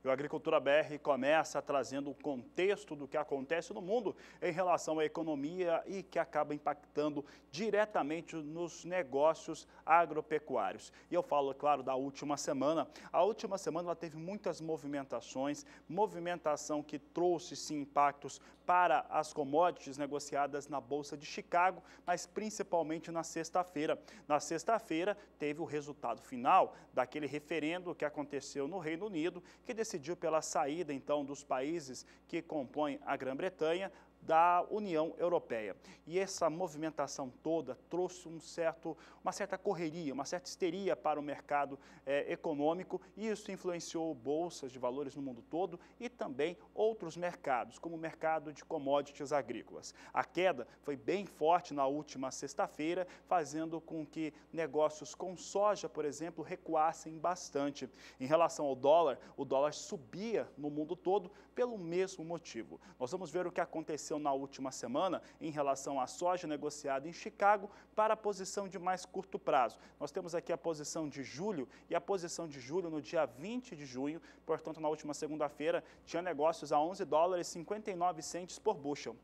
E o Agricultura BR começa trazendo o contexto do que acontece no mundo em relação à economia e que acaba impactando diretamente nos negócios agropecuários. E eu falo, é claro, da última semana. A última semana ela teve muitas movimentações, movimentação que trouxe sim impactos para as commodities negociadas na Bolsa de Chicago, mas principalmente na sexta-feira. Na sexta-feira teve o resultado final daquele referendo que aconteceu no Reino Unido, que decidiu pela saída então dos países que compõem a Grã-Bretanha da União Europeia. E essa movimentação toda trouxe uma certa correria, uma certa histeria para o mercado econômico, e isso influenciou bolsas de valores no mundo todo e também outros mercados, como o mercado de commodities agrícolas. A queda foi bem forte na última sexta-feira, fazendo com que negócios com soja, por exemplo, recuassem bastante. Em relação ao dólar, o dólar subia no mundo todo pelo mesmo motivo. Nós vamos ver o que aconteceu na última semana em relação à soja negociada em Chicago para a posição de mais curto prazo. Nós temos aqui a posição de julho, e a posição de julho no dia 20 de junho, portanto na última segunda-feira, tinha negócios a 11 dólares e 59 centes por bushel.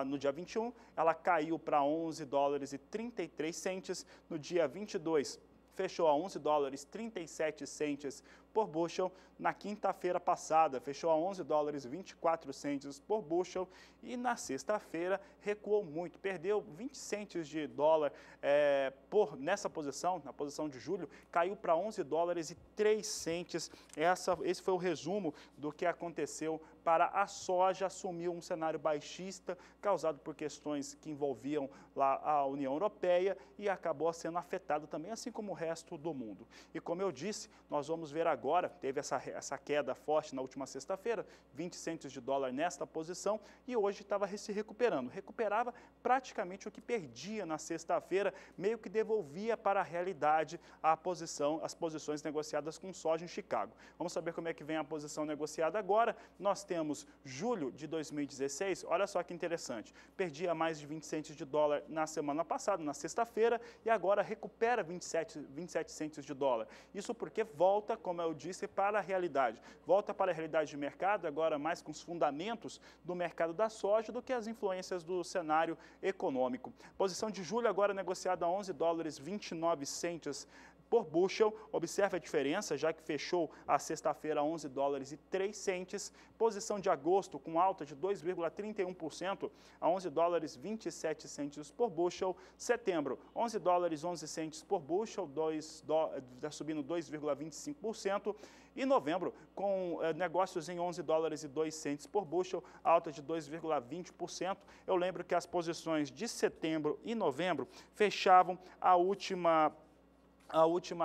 No dia 21, ela caiu para 11 dólares e 33 centes. No dia 22, fechou a 11 dólares e 37 centes por bushel. Na quinta-feira passada, fechou a 11 dólares e 24 centes por bushel, e na sexta-feira recuou muito, perdeu 20 centes de dólar nessa posição, na posição de julho, caiu para 11 dólares e 3 centes. Esse foi o resumo do que aconteceu para a soja. Assumiu um cenário baixista, causado por questões que envolviam lá a União Europeia, e acabou sendo afetado também, assim como o resto do mundo. E como eu disse, nós vamos ver agora, teve essa queda forte na última sexta-feira, 20 centes de dólar nesta posição, e hoje estava se recuperando. Recuperava praticamente o que perdia na sexta-feira, meio que devolvia para a realidade as posições negociadas com soja em Chicago. Vamos saber como é que vem a posição negociada agora. Nós temos julho de 2016, olha só que interessante, perdia mais de 20 centes de dólar na semana passada, na sexta-feira, e agora recupera 27 centes de dólar. Isso porque volta, como eu disse, para a realidade. Volta para a realidade de mercado, agora mais com os fundamentos do mercado da soja do que as influências do cenário econômico. Posição de julho agora negociada a 11 dólares e 29 centes por bushel. Observe a diferença, já que fechou a sexta-feira a 11 dólares e 3 centes. Posição de agosto com alta de 2,31% a 11 dólares e 27 centes por bushel. Setembro, 11 dólares e 11 centes por bushel, subindo 2,25%. E novembro, com negócios em 11 dólares e 2 centes por bushel, alta de 2,20%. Eu lembro que as posições de setembro e novembro fechavam a última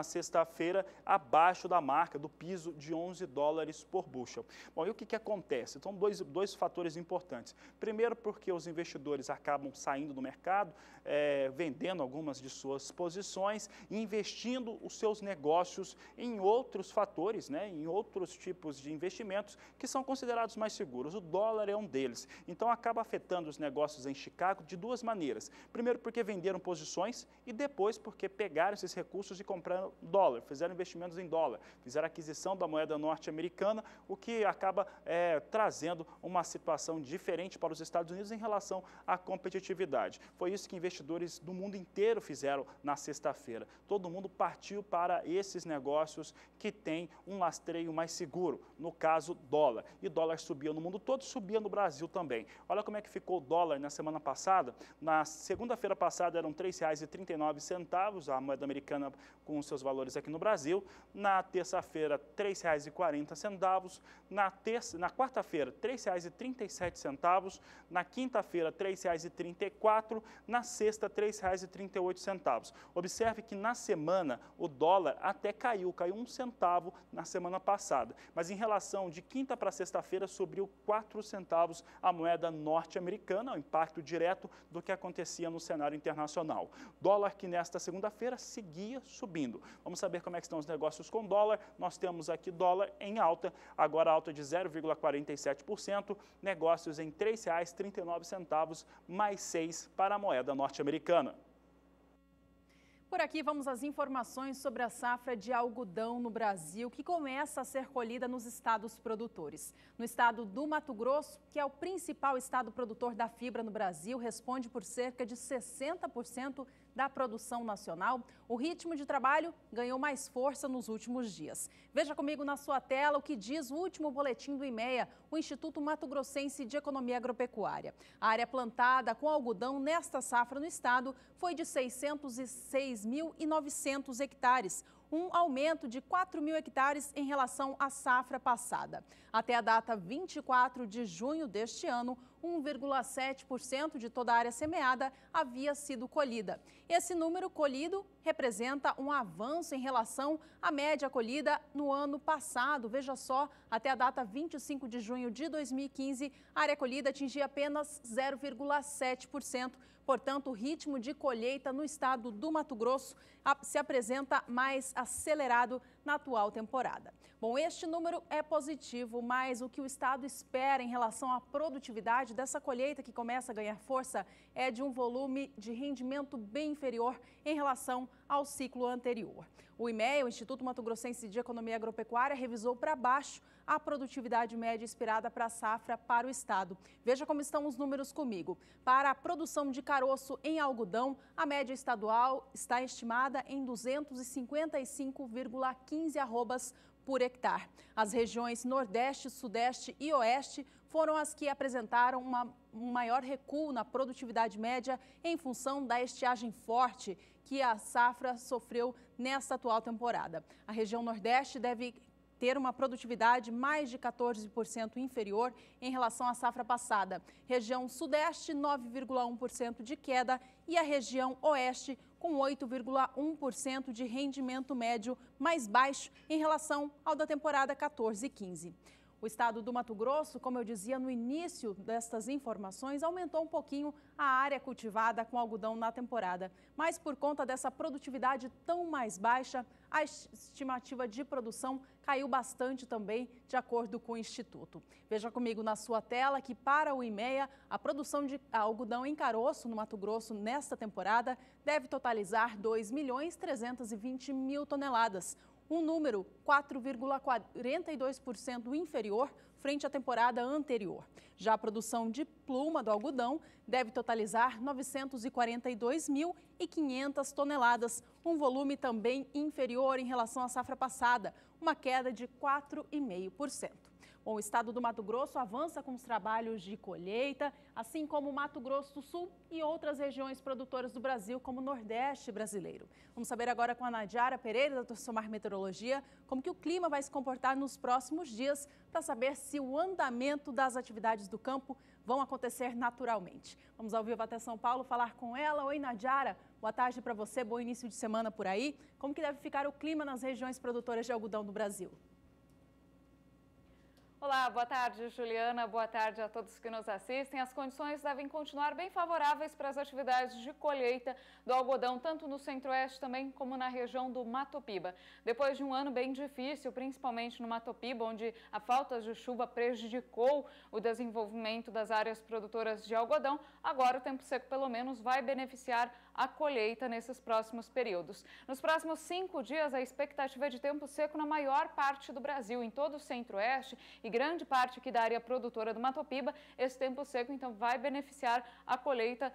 sexta-feira abaixo da marca, do piso de 11 dólares por bushel. Bom, e o que acontece? Então, dois fatores importantes. Primeiro, porque os investidores acabam saindo do mercado, vendendo algumas de suas posições e investindo os seus negócios em outros fatores, em outros tipos de investimentos que são considerados mais seguros. O dólar é um deles. Então, acaba afetando os negócios em Chicago de duas maneiras. Primeiro, porque venderam posições, e depois porque pegaram esses recursos e compraram dólar, fizeram investimentos em dólar, fizeram aquisição da moeda norte-americana, o que acaba trazendo uma situação diferente para os Estados Unidos em relação à competitividade. Foi isso que investidores do mundo inteiro fizeram na sexta-feira. Todo mundo partiu para esses negócios que têm um lastreio mais seguro, no caso dólar. E dólar subia no mundo todo, subia no Brasil também. Olha como é que ficou o dólar na semana passada. Na segunda-feira passada eram R$ 3,39, a moeda americana com os seus valores aqui no Brasil. Na terça-feira, R$ 3,40. Na quarta-feira, R$ 3,37. Na quinta-feira, R$ 3,34. Na sexta, R$ 3,38. Observe que na semana o dólar até caiu 1 centavo na semana passada. Mas em relação de quinta para sexta-feira, subiu 4 centavos a moeda norte-americana, o impacto direto do que acontecia no cenário internacional. Dólar que nesta segunda-feira seguia subindo. Vamos saber como é que estão os negócios com dólar. Nós temos aqui dólar em alta, agora alta de 0,47%, negócios em R$ 3,39, mais 6 para a moeda norte-americana. Por aqui vamos às informações sobre a safra de algodão no Brasil, que começa a ser colhida nos estados produtores. No estado do Mato Grosso, que é o principal estado produtor da fibra no Brasil, responde por cerca de 60% da produção nacional, o ritmo de trabalho ganhou mais força nos últimos dias. Veja comigo na sua tela o que diz o último boletim do IMEA, o Instituto Mato Grossense de Economia Agropecuária. A área plantada com algodão nesta safra no estado foi de 606.900 hectares, um aumento de 4.000 hectares em relação à safra passada. Até a data 24 de junho deste ano, 1,7% de toda a área semeada havia sido colhida. Esse número colhido representa um avanço em relação à média colhida no ano passado. Veja só, até a data 25 de junho de 2015, a área colhida atingia apenas 0,7%. Portanto, o ritmo de colheita no estado do Mato Grosso se apresenta mais acelerado na atual temporada. Bom, este número é positivo, mas o que o estado espera em relação à produtividade dessa colheita que começa a ganhar força é de um volume de rendimento bem inferior em relação ao ciclo anterior. O IMEA, o Instituto Mato Grossense de Economia Agropecuária, revisou para baixo a produtividade média esperada para a safra para o estado. Veja como estão os números comigo. Para a produção de caroço em algodão, a média estadual está estimada em 255,15 arrobas por hectare. As regiões Nordeste, Sudeste e Oeste foram as que apresentaram um maior recuo na produtividade média em função da estiagem forte que a safra sofreu nesta atual temporada. A região Nordeste deve ter uma produtividade mais de 14% inferior em relação à safra passada. Região Sudeste, 9,1% de queda e a região Oeste com 8,1% de rendimento médio mais baixo em relação ao da temporada 14 e 15. O estado do Mato Grosso, como eu dizia no início destas informações, aumentou um pouquinho a área cultivada com algodão na temporada. Mas por conta dessa produtividade tão mais baixa, a estimativa de produção caiu bastante também, de acordo com o Instituto. Veja comigo na sua tela que para o IMEA, a produção de algodão em caroço no Mato Grosso nesta temporada deve totalizar 2.320.000 toneladas. Um número 4,42% inferior frente à temporada anterior. Já a produção de pluma do algodão deve totalizar 942.500 toneladas, um volume também inferior em relação à safra passada, uma queda de 4,5%. Bom, o estado do Mato Grosso avança com os trabalhos de colheita, assim como o Mato Grosso do Sul e outras regiões produtoras do Brasil, como o Nordeste brasileiro. Vamos saber agora com a Nadiara Pereira, da Somar Meteorologia, como que o clima vai se comportar nos próximos dias, para saber se o andamento das atividades do campo vão acontecer naturalmente. Vamos ao vivo até São Paulo falar com ela. Oi, Nadiara, boa tarde para você, bom início de semana por aí. Como que deve ficar o clima nas regiões produtoras de algodão do Brasil? Olá, boa tarde, Juliana. Boa tarde a todos que nos assistem. As condições devem continuar bem favoráveis para as atividades de colheita do algodão, tanto no Centro-Oeste também como na região do Mato Piba. Depois de um ano bem difícil, principalmente no Mato Piba, onde a falta de chuva prejudicou o desenvolvimento das áreas produtoras de algodão, agora o tempo seco pelo menos vai beneficiar a colheita nesses próximos períodos. Nos próximos 5 dias, a expectativa é de tempo seco na maior parte do Brasil, em todo o Centro-Oeste e grande parte aqui da área produtora do Mato Piba. Esse tempo seco, então, vai beneficiar a colheita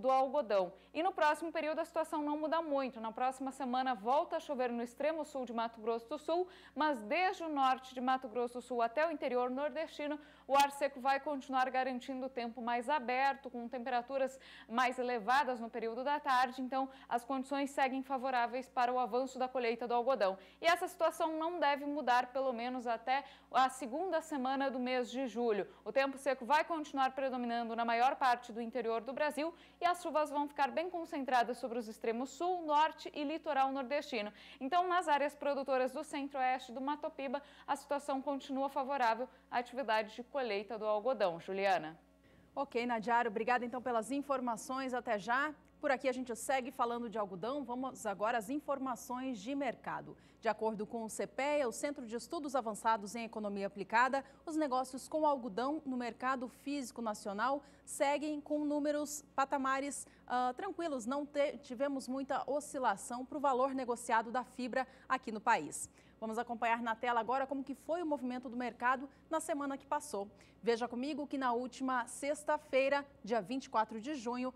do algodão. E no próximo período a situação não muda muito. Na próxima semana volta a chover no extremo sul de Mato Grosso do Sul, mas desde o norte de Mato Grosso do Sul até o interior nordestino, o ar seco vai continuar garantindo o tempo mais aberto, com temperaturas mais elevadas no período da tarde. Então, as condições seguem favoráveis para o avanço da colheita do algodão. E essa situação não deve mudar, pelo menos até a segunda semana do mês de julho. O tempo seco vai continuar predominando na maior parte do interior do Brasil e as chuvas vão ficar bem concentradas sobre os extremos sul, norte e litoral nordestino. Então, nas áreas produtoras do Centro-Oeste do Mato Piba, a situação continua favorável à atividade de colheita do algodão. Juliana. Ok, Nadiara, obrigada então pelas informações. Até já. Por aqui a gente segue falando de algodão, vamos agora às informações de mercado. De acordo com o CPEA, o Centro de Estudos Avançados em Economia Aplicada, os negócios com algodão no mercado físico nacional seguem com patamares tranquilos, não tivemos muita oscilação para o valor negociado da fibra aqui no país. Vamos acompanhar na tela agora como que foi o movimento do mercado na semana que passou. Veja comigo que na última sexta-feira, dia 24 de junho,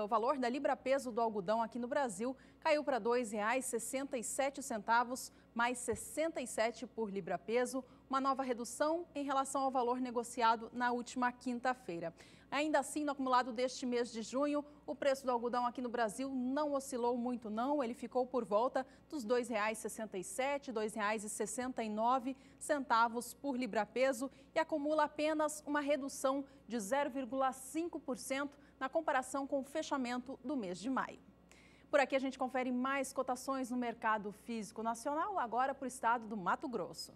o valor da libra-peso do algodão aqui no Brasil caiu para R$ 2,67, mais 67 por libra-peso, uma nova redução em relação ao valor negociado na última quinta-feira. Ainda assim, no acumulado deste mês de junho, o preço do algodão aqui no Brasil não oscilou muito não, ele ficou por volta dos R$ 2,67, R$ 2,69 por libra-peso e acumula apenas uma redução de 0,5% na comparação com o fechamento do mês de maio. Por aqui a gente confere mais cotações no mercado físico nacional, agora para o estado do Mato Grosso.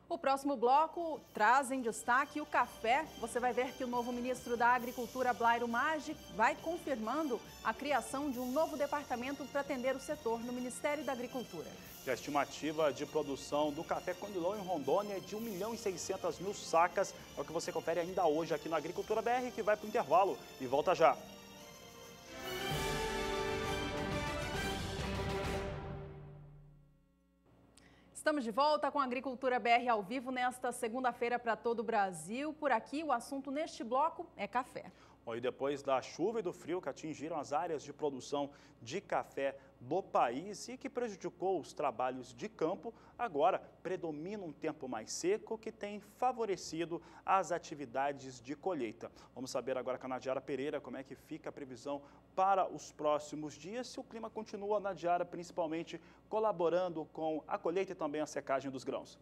O próximo bloco traz em destaque o café. Você vai ver que o novo ministro da Agricultura, Blairo Maggi, vai confirmando a criação de um novo departamento para atender o setor no Ministério da Agricultura. E a estimativa de produção do café Conilon em Rondônia é de 1.600.000 sacas. É o que você confere ainda hoje aqui na Agricultura BR, que vai para o intervalo e volta já. Estamos de volta com a Agricultura BR ao vivo nesta segunda-feira para todo o Brasil. Por aqui, o assunto neste bloco é café. E depois da chuva e do frio que atingiram as áreas de produção de café do país e que prejudicou os trabalhos de campo, agora predomina um tempo mais seco que tem favorecido as atividades de colheita. Vamos saber agora com a Nadiara Pereira como é que fica a previsão para os próximos dias, se o clima continua, Nadiara, principalmente colaborando com a colheita e também a secagem dos grãos.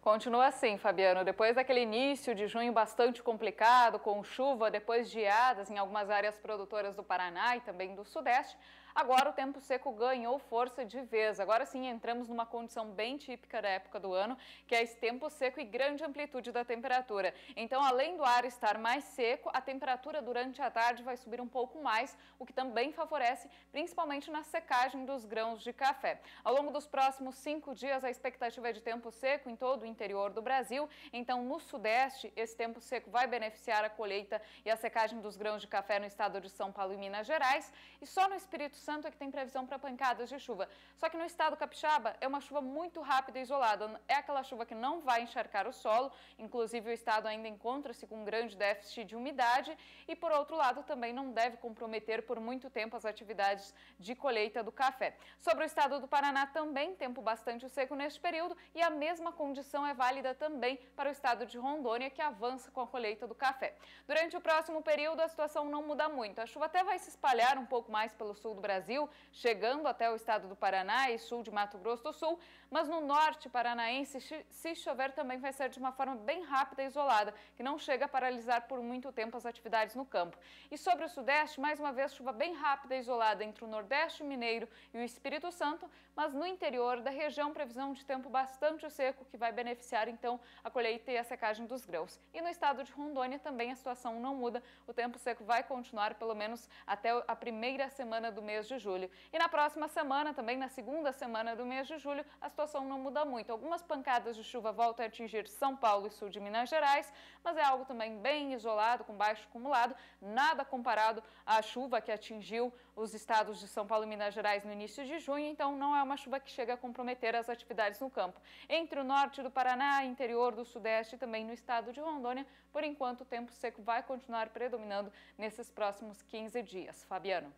Continua assim, Fabiano. Depois daquele início de junho bastante complicado, com chuva, depois geadas em algumas áreas produtoras do Paraná e também do Sudeste, agora o tempo seco ganhou força de vez. Agora sim entramos numa condição bem típica da época do ano, que é esse tempo seco e grande amplitude da temperatura. Então, além do ar estar mais seco, a temperatura durante a tarde vai subir um pouco mais, o que também favorece, principalmente na secagem dos grãos de café. Ao longo dos próximos 5 dias, a expectativa é de tempo seco em todo o interior do Brasil. Então, no Sudeste, esse tempo seco vai beneficiar a colheita e a secagem dos grãos de café no estado de São Paulo e Minas Gerais. E só no Espírito Santo é que tem previsão para pancadas de chuva. Só que no estado capixaba é uma chuva muito rápida e isolada. É aquela chuva que não vai encharcar o solo. Inclusive, o estado ainda encontra-se com um grande déficit de umidade. E, por outro lado, também não deve comprometer por muito tempo as atividades de colheita do café. Sobre o estado do Paraná, também tempo bastante seco neste período. E a mesma condição é válida também para o estado de Rondônia, que avança com a colheita do café. Durante o próximo período, a situação não muda muito. A chuva até vai se espalhar um pouco mais pelo sul do Brasil, chegando até o estado do Paraná e sul de Mato Grosso do Sul, mas no norte paranaense, se chover, também vai ser de uma forma bem rápida e isolada, que não chega a paralisar por muito tempo as atividades no campo. E sobre o Sudeste, mais uma vez, chuva bem rápida e isolada entre o Nordeste Mineiro e o Espírito Santo, mas no interior da região, previsão de tempo bastante seco, que vai beneficiar, então, a colheita e a secagem dos grãos. E no estado de Rondônia também a situação não muda, o tempo seco vai continuar pelo menos até a primeira semana do mês de julho. E na próxima semana, também na segunda semana do mês de julho, a situação não muda muito. Algumas pancadas de chuva voltam a atingir São Paulo e sul de Minas Gerais, mas é algo também bem isolado, com baixo acumulado, nada comparado à chuva que atingiu os estados de São Paulo e Minas Gerais no início de junho, então não é uma chuva que chega a comprometer as atividades no campo. Entre o norte do Paraná, interior do Sudeste e também no estado de Rondônia, por enquanto o tempo seco vai continuar predominando nesses próximos 15 dias. Fabiano.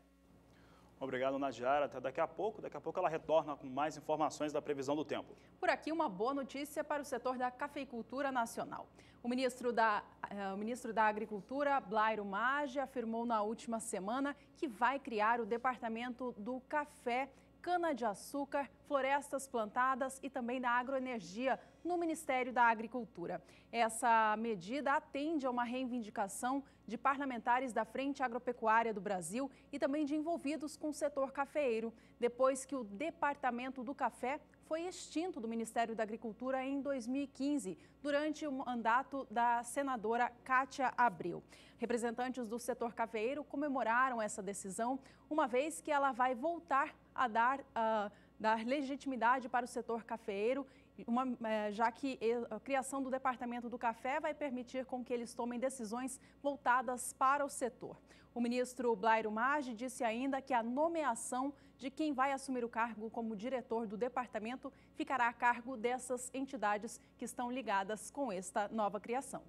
Obrigado, Nadiara. Até daqui a pouco. Daqui a pouco ela retorna com mais informações da previsão do tempo. Por aqui, uma boa notícia para o setor da cafeicultura nacional. O ministro da Agricultura, Blairo Maggi, afirmou na última semana que vai criar o Departamento do Café cana-de-açúcar, florestas plantadas e também da agroenergia no Ministério da Agricultura. Essa medida atende a uma reivindicação de parlamentares da Frente Agropecuária do Brasil e também de envolvidos com o setor cafeeiro, depois que o Departamento do Café foi extinto do Ministério da Agricultura em 2015, durante o mandato da senadora Cátia Abreu. Representantes do setor cafeeiro comemoraram essa decisão, uma vez que ela vai voltar a dar legitimidade para o setor cafeeiro, já que a criação do Departamento do Café vai permitir com que eles tomem decisões voltadas para o setor. O ministro Blairo Maggi disse ainda que a nomeação de quem vai assumir o cargo como diretor do departamento ficará a cargo dessas entidades que estão ligadas com esta nova criação.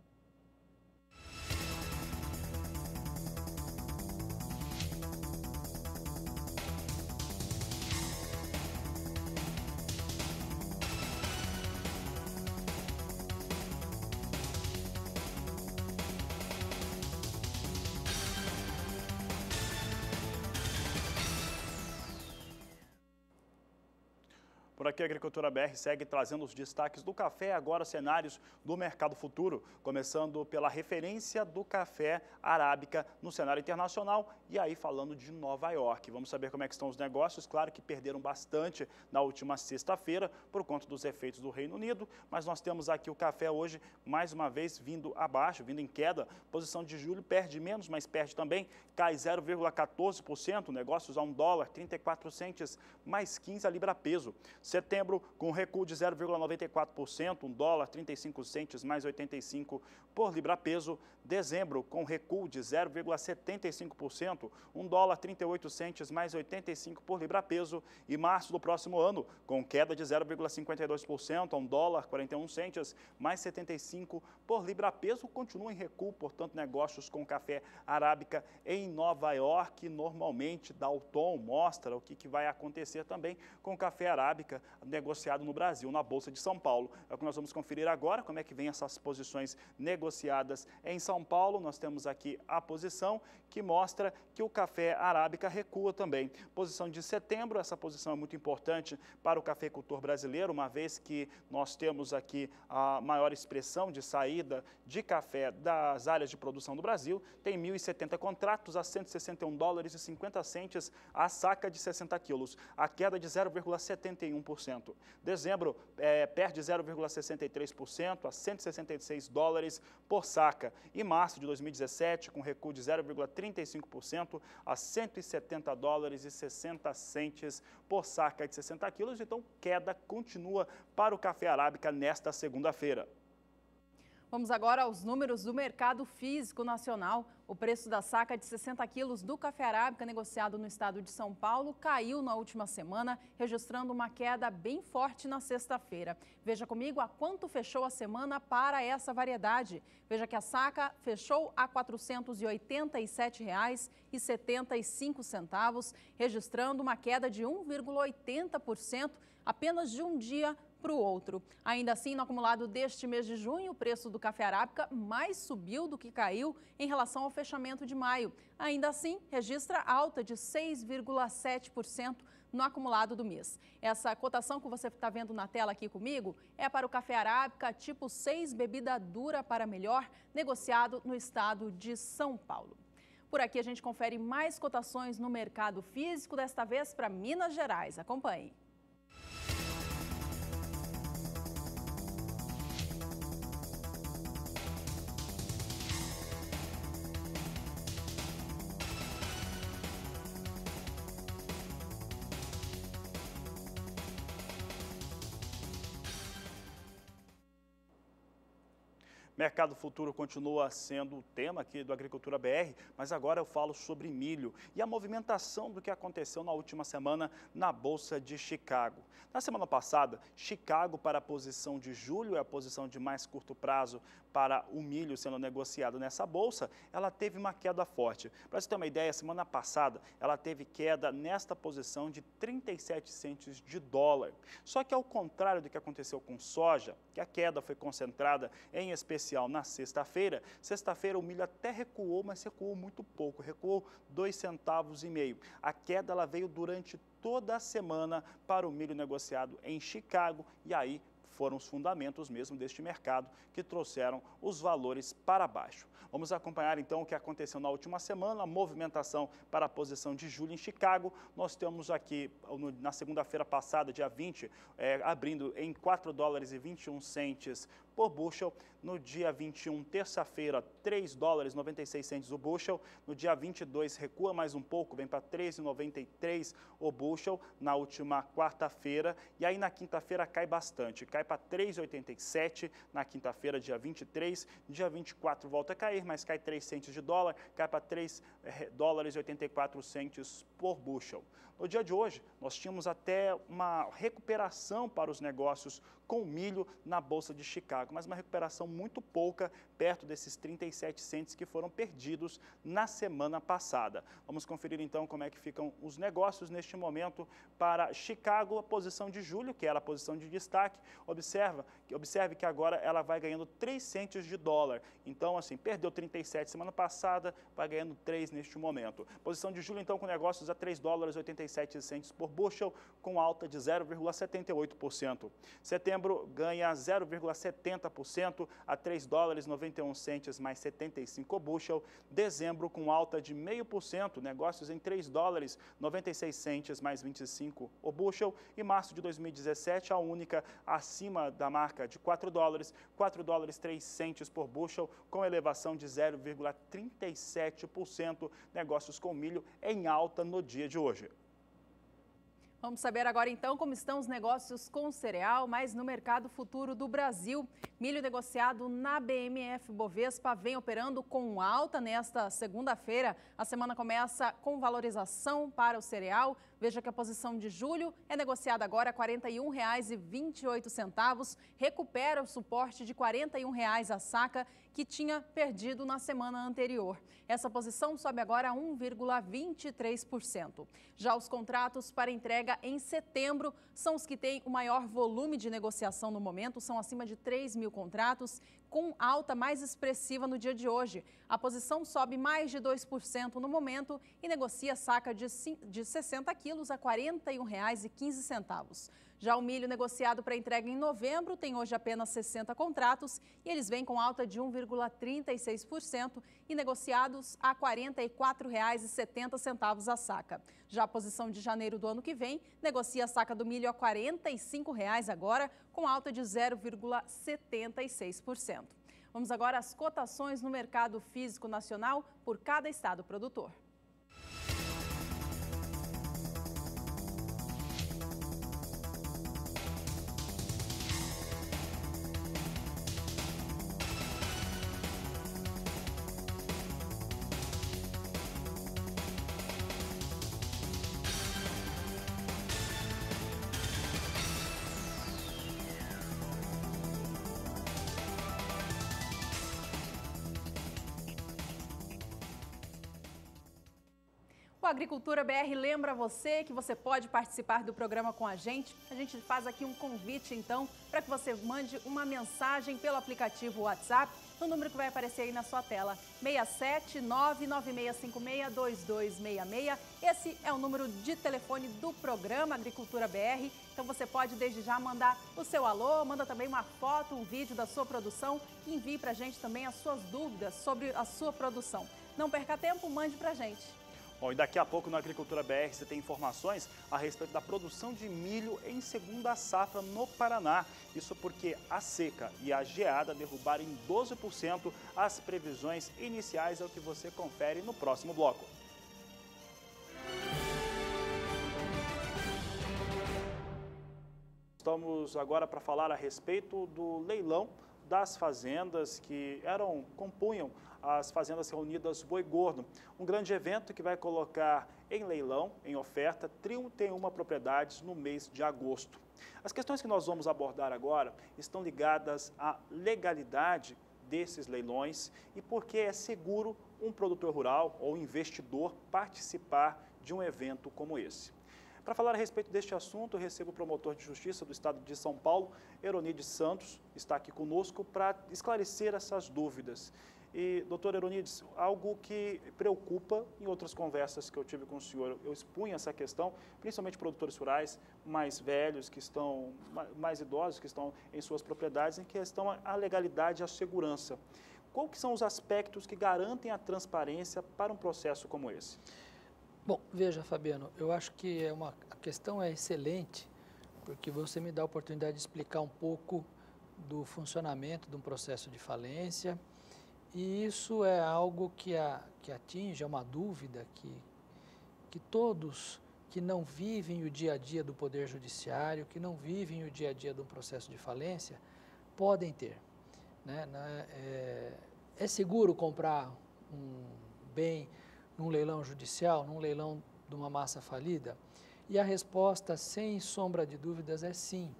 Por aqui, a Agricultura BR segue trazendo os destaques do café, agora cenários do mercado futuro, começando pela referência do café arábica no cenário internacional e aí falando de Nova York. Vamos saber como é que estão os negócios, claro que perderam bastante na última sexta-feira por conta dos efeitos do Reino Unido, mas nós temos aqui o café hoje, mais uma vez, vindo abaixo, vindo em queda. Posição de julho perde menos, mas perde também, cai 0,14%, negócios a $1,34, mais 15 a libra peso. Setembro, com recuo de 0,94%, $1,35, mais 85 por libra peso. Dezembro, com recuo de 0,75%, $1,38, mais 85 por libra peso. E março do próximo ano, com queda de 0,52%, $1,41, mais 75 por libra peso. Continua em recuo, portanto, negócios com café arábica em Nova York. Normalmente, dá o tom, mostra o que vai acontecer também com café arábica negociado no Brasil, na Bolsa de São Paulo. É o que nós vamos conferir agora, como é que vem essas posições negociadas em São Paulo. Nós temos aqui a posição que mostra que o café arábica recua também. Posição de setembro, essa posição é muito importante para o cafeicultor brasileiro, uma vez que nós temos aqui a maior expressão de saída de café das áreas de produção do Brasil. Tem 1.070 contratos a $161,50 a saca de 60 quilos, a queda de 0,71%. Dezembro perde 0,63% a $166 por saca. E março de 2017, com recuo de 0,35% a $170,60 por saca de 60 quilos. Então, queda continua para o café arábica nesta segunda-feira. Vamos agora aos números do mercado físico nacional. O preço da saca de 60 quilos do café arábica negociado no estado de São Paulo caiu na última semana, registrando uma queda bem forte na sexta-feira. Veja comigo a quanto fechou a semana para essa variedade. Veja que a saca fechou a R$ 487,75, registrando uma queda de 1,80% apenas de um dia para o outro. Ainda assim, no acumulado deste mês de junho, o preço do café arábica mais subiu do que caiu em relação ao fechamento de maio. Ainda assim, registra alta de 6,7% no acumulado do mês. Essa cotação que você está vendo na tela aqui comigo é para o café arábica tipo 6, bebida dura para melhor, negociado no estado de São Paulo. Por aqui a gente confere mais cotações no mercado físico, desta vez para Minas Gerais. Acompanhe. Mercado futuro continua sendo o tema aqui do Agricultura BR, mas agora eu falo sobre milho e a movimentação do que aconteceu na última semana na Bolsa de Chicago. Na semana passada, Chicago para a posição de julho, é a posição de mais curto prazo para o milho sendo negociado nessa bolsa, ela teve uma queda forte. Para você ter uma ideia, semana passada ela teve queda nesta posição de 37 centes de dólar. Só que ao contrário do que aconteceu com soja, que a queda foi concentrada em especial na sexta-feira, o milho até recuou, mas recuou muito pouco, recuou 2,5 centavos. A queda ela veio durante toda a semana para o milho negociado em Chicago e aí foram os fundamentos mesmo deste mercado que trouxeram os valores para baixo. Vamos acompanhar então o que aconteceu na última semana, a movimentação para a posição de julho em Chicago. Nós temos aqui na segunda-feira passada, dia 20, abrindo em 4 dólares e 21 centes por bushel. No dia 21, terça-feira, 3 dólares e 96 centes o bushel. No dia 22, recua mais um pouco, vem para 3,93 o bushel na última quarta-feira. E aí na quinta-feira cai bastante, cai para 3,87 na quinta-feira, dia 23. Dia 24 volta a cair, mas cai 3 centes de dólar, cai para 3 dólares e 84 centes por bushel. No dia de hoje, nós tínhamos até uma recuperação para os negócios com milho na Bolsa de Chicago, mas uma recuperação muito pouca, perto desses 37 centes que foram perdidos na semana passada. Vamos conferir então como é que ficam os negócios neste momento para Chicago, a posição de julho, que era a posição de destaque. Observe que agora ela vai ganhando 3 centes de dólar. Então, assim, perdeu 37 semana passada, vai ganhando 3 neste momento. Posição de julho, então, com negócios a 3 dólares e 87 centes por bushel, com alta de 0,78%. Setembro ganha 0,70% a 3 dólares e 91 centes mais 75 o bushel. Dezembro com alta de 0,5%, negócios em 3 dólares 96 centes mais 25 o bushel. E março de 2017, a única acima da marca de 4 dólares 3 centes por bushel, com elevação de 0,37%, negócios com milho em alta no dia de hoje. Vamos saber agora então como estão os negócios com cereal, mas no mercado futuro do Brasil. Milho negociado na BMF Bovespa vem operando com alta nesta segunda-feira. A semana começa com valorização para o cereal. Veja que a posição de julho é negociada agora a R$ 41,28, recupera o suporte de R$ 41 a saca que tinha perdido na semana anterior. Essa posição sobe agora a 1,23%. Já os contratos para entrega em setembro são os que têm o maior volume de negociação no momento, são acima de 3 mil contratos, com alta mais expressiva no dia de hoje. A posição sobe mais de 2% no momento e negocia saca de 60 quilos a R$ 41,15. Já o milho negociado para entrega em novembro tem hoje apenas 60 contratos e eles vêm com alta de 1,36% e negociados a R$ 44,70 a saca. Já a posição de janeiro do ano que vem negocia a saca do milho a R$ 45 agora, com alta de 0,76%. Vamos agora às cotações no mercado físico nacional por cada estado produtor. O Agricultura BR lembra você que você pode participar do programa com a gente. A gente faz aqui um convite, então, para que você mande uma mensagem pelo aplicativo WhatsApp, no número que vai aparecer aí na sua tela, 67996562266. Esse é o número de telefone do programa Agricultura BR. Então você pode, desde já, mandar o seu alô, manda também uma foto, um vídeo da sua produção e envie para a gente também as suas dúvidas sobre a sua produção. Não perca tempo, mande para a gente. Bom, e daqui a pouco no Agricultura BR você tem informações a respeito da produção de milho em segunda safra no Paraná. Isso porque a seca e a geada derrubaram em 12% as previsões iniciais, é o que você confere no próximo bloco. Estamos agora para falar a respeito do leilão das fazendas que compunham as fazendas reunidas Boi Gordo. Um grande evento que vai colocar em leilão, em oferta, 31 propriedades no mês de agosto. As questões que nós vamos abordar agora estão ligadas à legalidade desses leilões e por que é seguro um produtor rural ou investidor participar de um evento como esse. Para falar a respeito deste assunto, eu recebo o promotor de justiça do estado de São Paulo, Eronides Santos, está aqui conosco para esclarecer essas dúvidas. E, doutor Eronides, algo que preocupa em outras conversas que eu tive com o senhor, eu expunha essa questão, principalmente produtores rurais mais velhos, que estão, mais idosos, que estão em suas propriedades, em questão à legalidade e à segurança. Quais são os aspectos que garantem a transparência para um processo como esse? Bom, veja, Fabiano, eu acho que a questão é excelente, porque você me dá a oportunidade de explicar um pouco do funcionamento de um processo de falência, e isso é algo que atinge, é uma dúvida que todos que não vivem o dia a dia do Poder Judiciário, que não vivem o dia a dia de um processo de falência, podem ter. Né? É seguro comprar um bem num leilão judicial, num leilão de uma massa falida? E a resposta, sem sombra de dúvidas, é sim.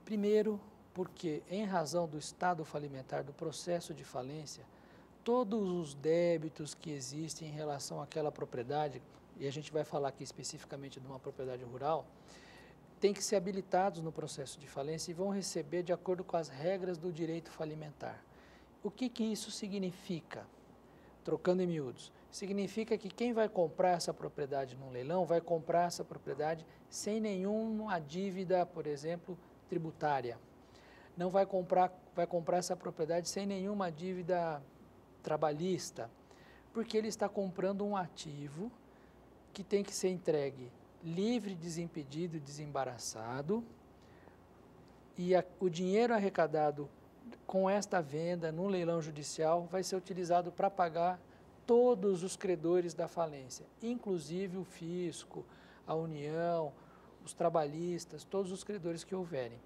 Primeiro, porque, em razão do estado falimentar, do processo de falência, todos os débitos que existem em relação àquela propriedade, e a gente vai falar aqui especificamente de uma propriedade rural, têm que ser habilitados no processo de falência e vão receber de acordo com as regras do direito falimentar. O que isso significa? Trocando em miúdos, significa que quem vai comprar essa propriedade num leilão vai comprar essa propriedade sem nenhuma dívida, por exemplo, tributária. Não vai comprar essa propriedade sem nenhuma dívida trabalhista, porque ele está comprando um ativo que tem que ser entregue livre, desimpedido e desembaraçado, e o dinheiro arrecadado com esta venda no leilão judicial vai ser utilizado para pagar todos os credores da falência, inclusive o fisco, a União, os trabalhistas, todos os credores que houverem.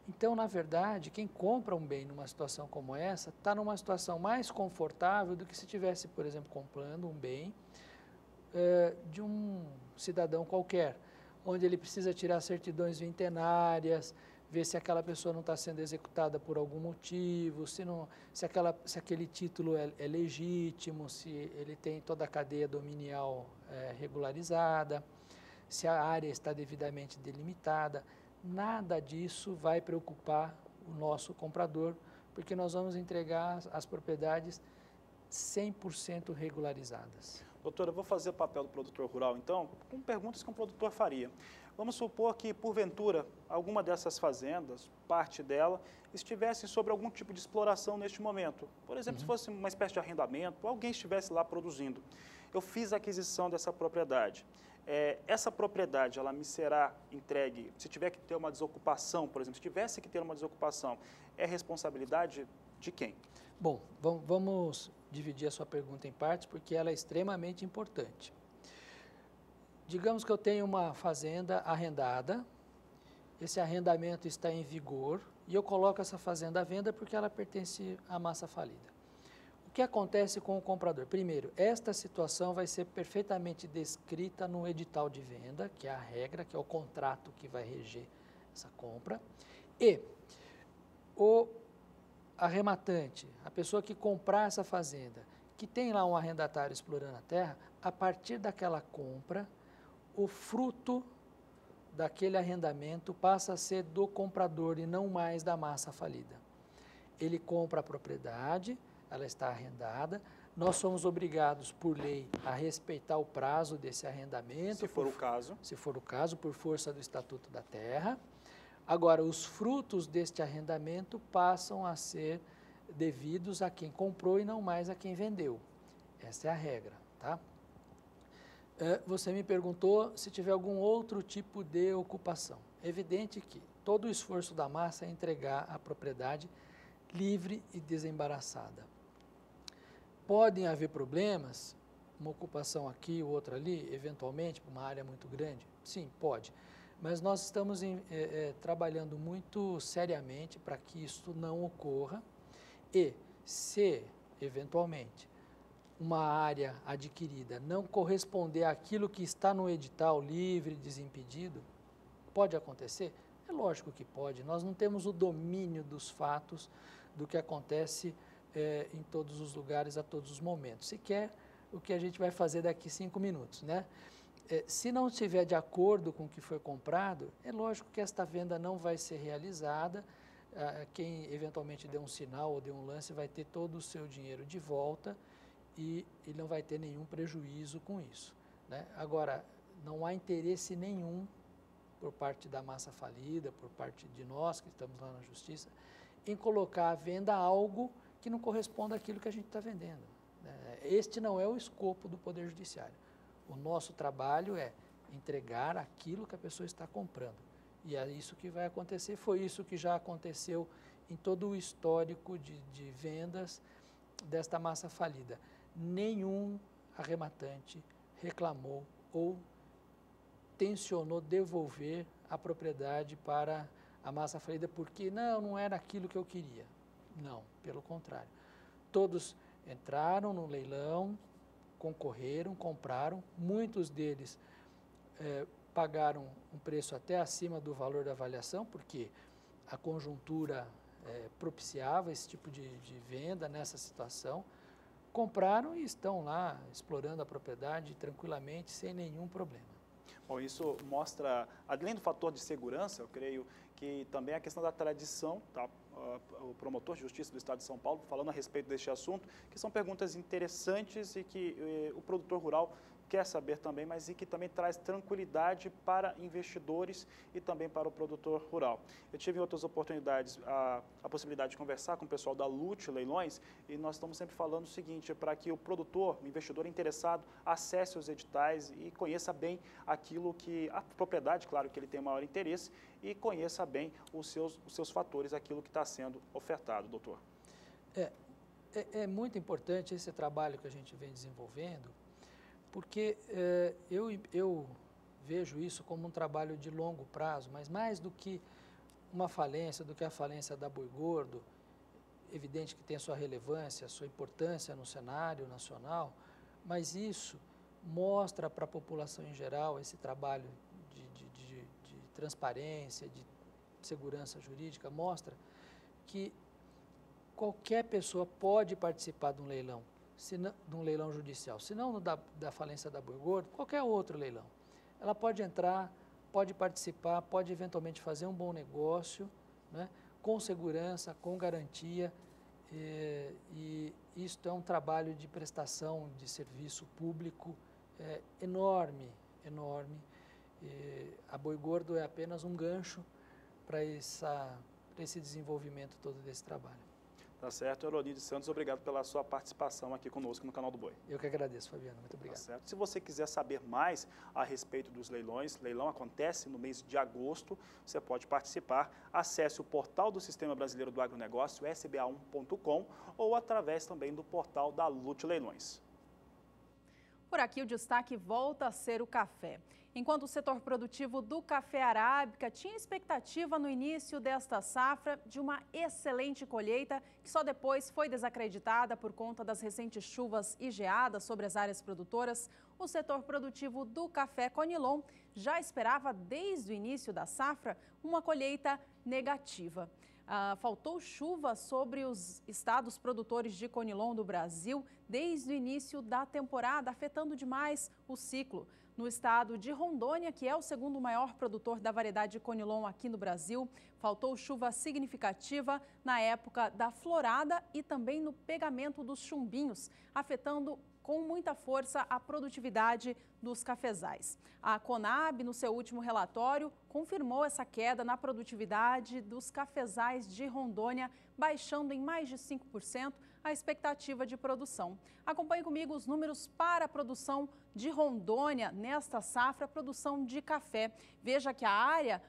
Então, na verdade, quem compra um bem numa situação como essa está numa situação mais confortável do que se tivesse, por exemplo, comprando um bem de um cidadão qualquer, onde ele precisa tirar certidões vintenárias, ver se aquela pessoa não está sendo executada por algum motivo, se aquele título é legítimo, se ele tem toda a cadeia dominial regularizada, se a área está devidamente delimitada. Nada disso vai preocupar o nosso comprador, porque nós vamos entregar as propriedades 100% regularizadas. Doutora, eu vou fazer o papel do produtor rural, então, com perguntas que um produtor faria. Vamos supor que, porventura, alguma dessas fazendas, parte dela, estivesse sob algum tipo de exploração neste momento. Por exemplo, se fosse uma espécie de arrendamento, alguém estivesse lá produzindo. Eu fiz a aquisição dessa propriedade. Essa propriedade, ela me será entregue, se tiver que ter uma desocupação, por exemplo, se tivesse que ter uma desocupação, é responsabilidade de quem? Bom, vamos dividir a sua pergunta em partes, porque ela é extremamente importante. Digamos que eu tenho uma fazenda arrendada, esse arrendamento está em vigor e eu coloco essa fazenda à venda porque ela pertence à massa falida. O que acontece com o comprador? Primeiro, esta situação vai ser perfeitamente descrita no edital de venda, que é a regra, que é o contrato que vai reger essa compra, e o arrematante, a pessoa que comprar essa fazenda, que tem lá um arrendatário explorando a terra, a partir daquela compra, o fruto daquele arrendamento passa a ser do comprador e não mais da massa falida. Ele compra a propriedade, ela está arrendada, nós somos obrigados por lei a respeitar o prazo desse arrendamento. Se for o caso. Se for o caso, por força do Estatuto da Terra. Agora, os frutos deste arrendamento passam a ser devidos a quem comprou e não mais a quem vendeu. Essa é a regra, tá? Você me perguntou se tiver algum outro tipo de ocupação. É evidente que todo o esforço da massa é entregar a propriedade livre e desembaraçada. Podem haver problemas, uma ocupação aqui, outra ali, eventualmente, para uma área muito grande? Sim, pode. Mas nós estamos trabalhando muito seriamente para que isso não ocorra e, se, eventualmente, uma área adquirida não corresponder àquilo que está no edital livre, desimpedido, pode acontecer? É lógico que pode. Nós não temos o domínio dos fatos do que acontece em todos os lugares, a todos os momentos. Sequer o que a gente vai fazer daqui 5 minutos, né? Se não estiver de acordo com o que foi comprado, é lógico que esta venda não vai ser realizada. Quem eventualmente deu um sinal ou deu um lance vai ter todo o seu dinheiro de volta e ele não vai ter nenhum prejuízo com isso, né? Agora, não há interesse nenhum por parte da massa falida, por parte de nós que estamos lá na Justiça, em colocar à venda algo que não corresponda àquilo que a gente está vendendo, né? Este não é o escopo do Poder Judiciário. O nosso trabalho é entregar aquilo que a pessoa está comprando. E é isso que vai acontecer, foi isso que já aconteceu em todo o histórico de vendas desta massa falida. Nenhum arrematante reclamou ou tencionou devolver a propriedade para a massa falida porque não era aquilo que eu queria. Não, pelo contrário. Todos entraram no leilão, concorreram, compraram, muitos deles pagaram um preço até acima do valor da avaliação, porque a conjuntura propiciava esse tipo de venda nessa situação, compraram e estão lá explorando a propriedade tranquilamente, sem nenhum problema. Bom, isso mostra, além do fator de segurança, eu creio que também a questão da tradição, tá? O promotor de justiça do Estado de São Paulo falando a respeito deste assunto, que são perguntas interessantes e que o produtor rural quer saber também, mas e que também traz tranquilidade para investidores e também para o produtor rural. Eu tive em outras oportunidades a possibilidade de conversar com o pessoal da Lute Leilões e nós estamos sempre falando o seguinte, para que o produtor, o investidor interessado, acesse os editais e conheça bem aquilo que, a propriedade, claro que ele tem maior interesse, e conheça bem os seus fatores, aquilo que está sendo ofertado, doutor. É muito importante esse trabalho que a gente vem desenvolvendo, porque eu vejo isso como um trabalho de longo prazo, mas mais do que uma falência, do que a falência da Boi Gordo, evidente que tem a sua relevância, a sua importância no cenário nacional, mas isso mostra para a população em geral esse trabalho de transparência, de segurança jurídica, mostra que qualquer pessoa pode participar de um leilão, de um leilão judicial, se não da falência da Boi Gordo, qualquer outro leilão. Ela pode entrar, pode participar, pode eventualmente fazer um bom negócio, né, com segurança, com garantia, e isto é um trabalho de prestação de serviço público enorme, enorme. A Boi Gordo é apenas um gancho para esse desenvolvimento todo desse trabalho. Tá certo, Euronides Santos, obrigado pela sua participação aqui conosco no Canal do Boi. Eu que agradeço, Fabiano, muito obrigado. Tá certo. Se você quiser saber mais a respeito dos leilões, leilão acontece no mês de agosto, você pode participar. Acesse o portal do Sistema Brasileiro do Agronegócio, sba1.com, ou através também do portal da Lute Leilões. Por aqui o destaque volta a ser o café. Enquanto o setor produtivo do café arábica tinha expectativa no início desta safra de uma excelente colheita, que só depois foi desacreditada por conta das recentes chuvas e geadas sobre as áreas produtoras, o setor produtivo do café Conilon já esperava desde o início da safra uma colheita negativa. Faltou chuva sobre os estados produtores de Conilon do Brasil desde o início da temporada, afetando demais o ciclo. No estado de Rondônia, que é o segundo maior produtor da variedade de Conilon aqui no Brasil, faltou chuva significativa na época da florada e também no pegamento dos chumbinhos, afetando com muita força a produtividade dos cafezais. A Conab, no seu último relatório, confirmou essa queda na produtividade dos cafezais de Rondônia, baixando em mais de 5% a expectativa de produção. Acompanhe comigo os números para a produção de Rondônia nesta safra, produção de café. Veja que a área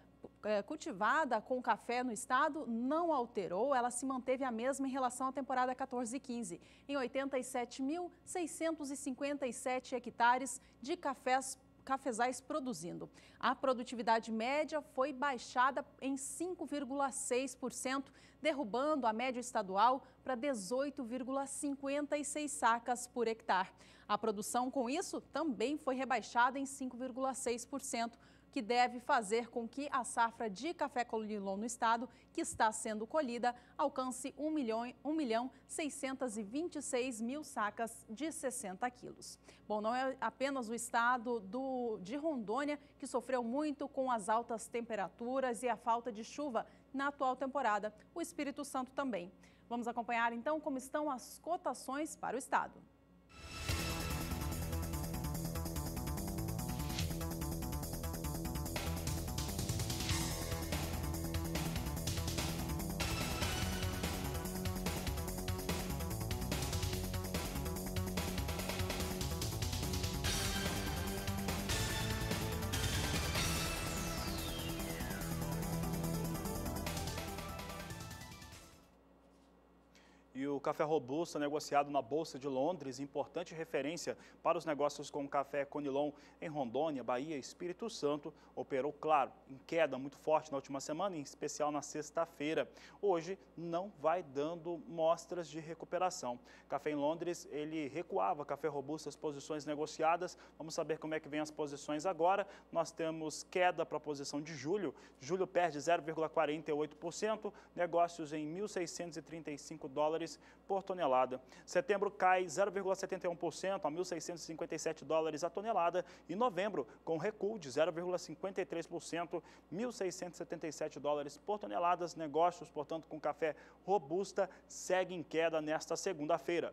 cultivada com café no estado não alterou, ela se manteve a mesma em relação à temporada 14-15, em 87.657 hectares de cafezais produzindo. A produtividade média foi baixada em 5,6%, derrubando a média estadual para 18,56 sacas por hectare. A produção, com isso, também foi rebaixada em 5,6%, que deve fazer com que a safra de café Conilon no estado, que está sendo colhida, alcance 1.626.000 sacas de 60 quilos. Bom, não é apenas o estado de Rondônia que sofreu muito com as altas temperaturas e a falta de chuva na atual temporada, o Espírito Santo também. Vamos acompanhar então como estão as cotações para o estado. E o café robusta negociado na Bolsa de Londres, importante referência para os negócios com café Conilon em Rondônia, Bahia e Espírito Santo, operou, claro, em queda muito forte na última semana, em especial na sexta-feira. Hoje não vai dando mostras de recuperação. Café em Londres, ele recuava, café robusta, as posições negociadas. Vamos saber como é que vem as posições agora. Nós temos queda para a posição de julho. Julho perde 0,48%, negócios em $1.635 por tonelada. Setembro cai 0,71% a $1.657 a tonelada e novembro com recuo de 0,53%, $1.677 por tonelada. Negócios, portanto, com café robusta seguem em queda nesta segunda-feira.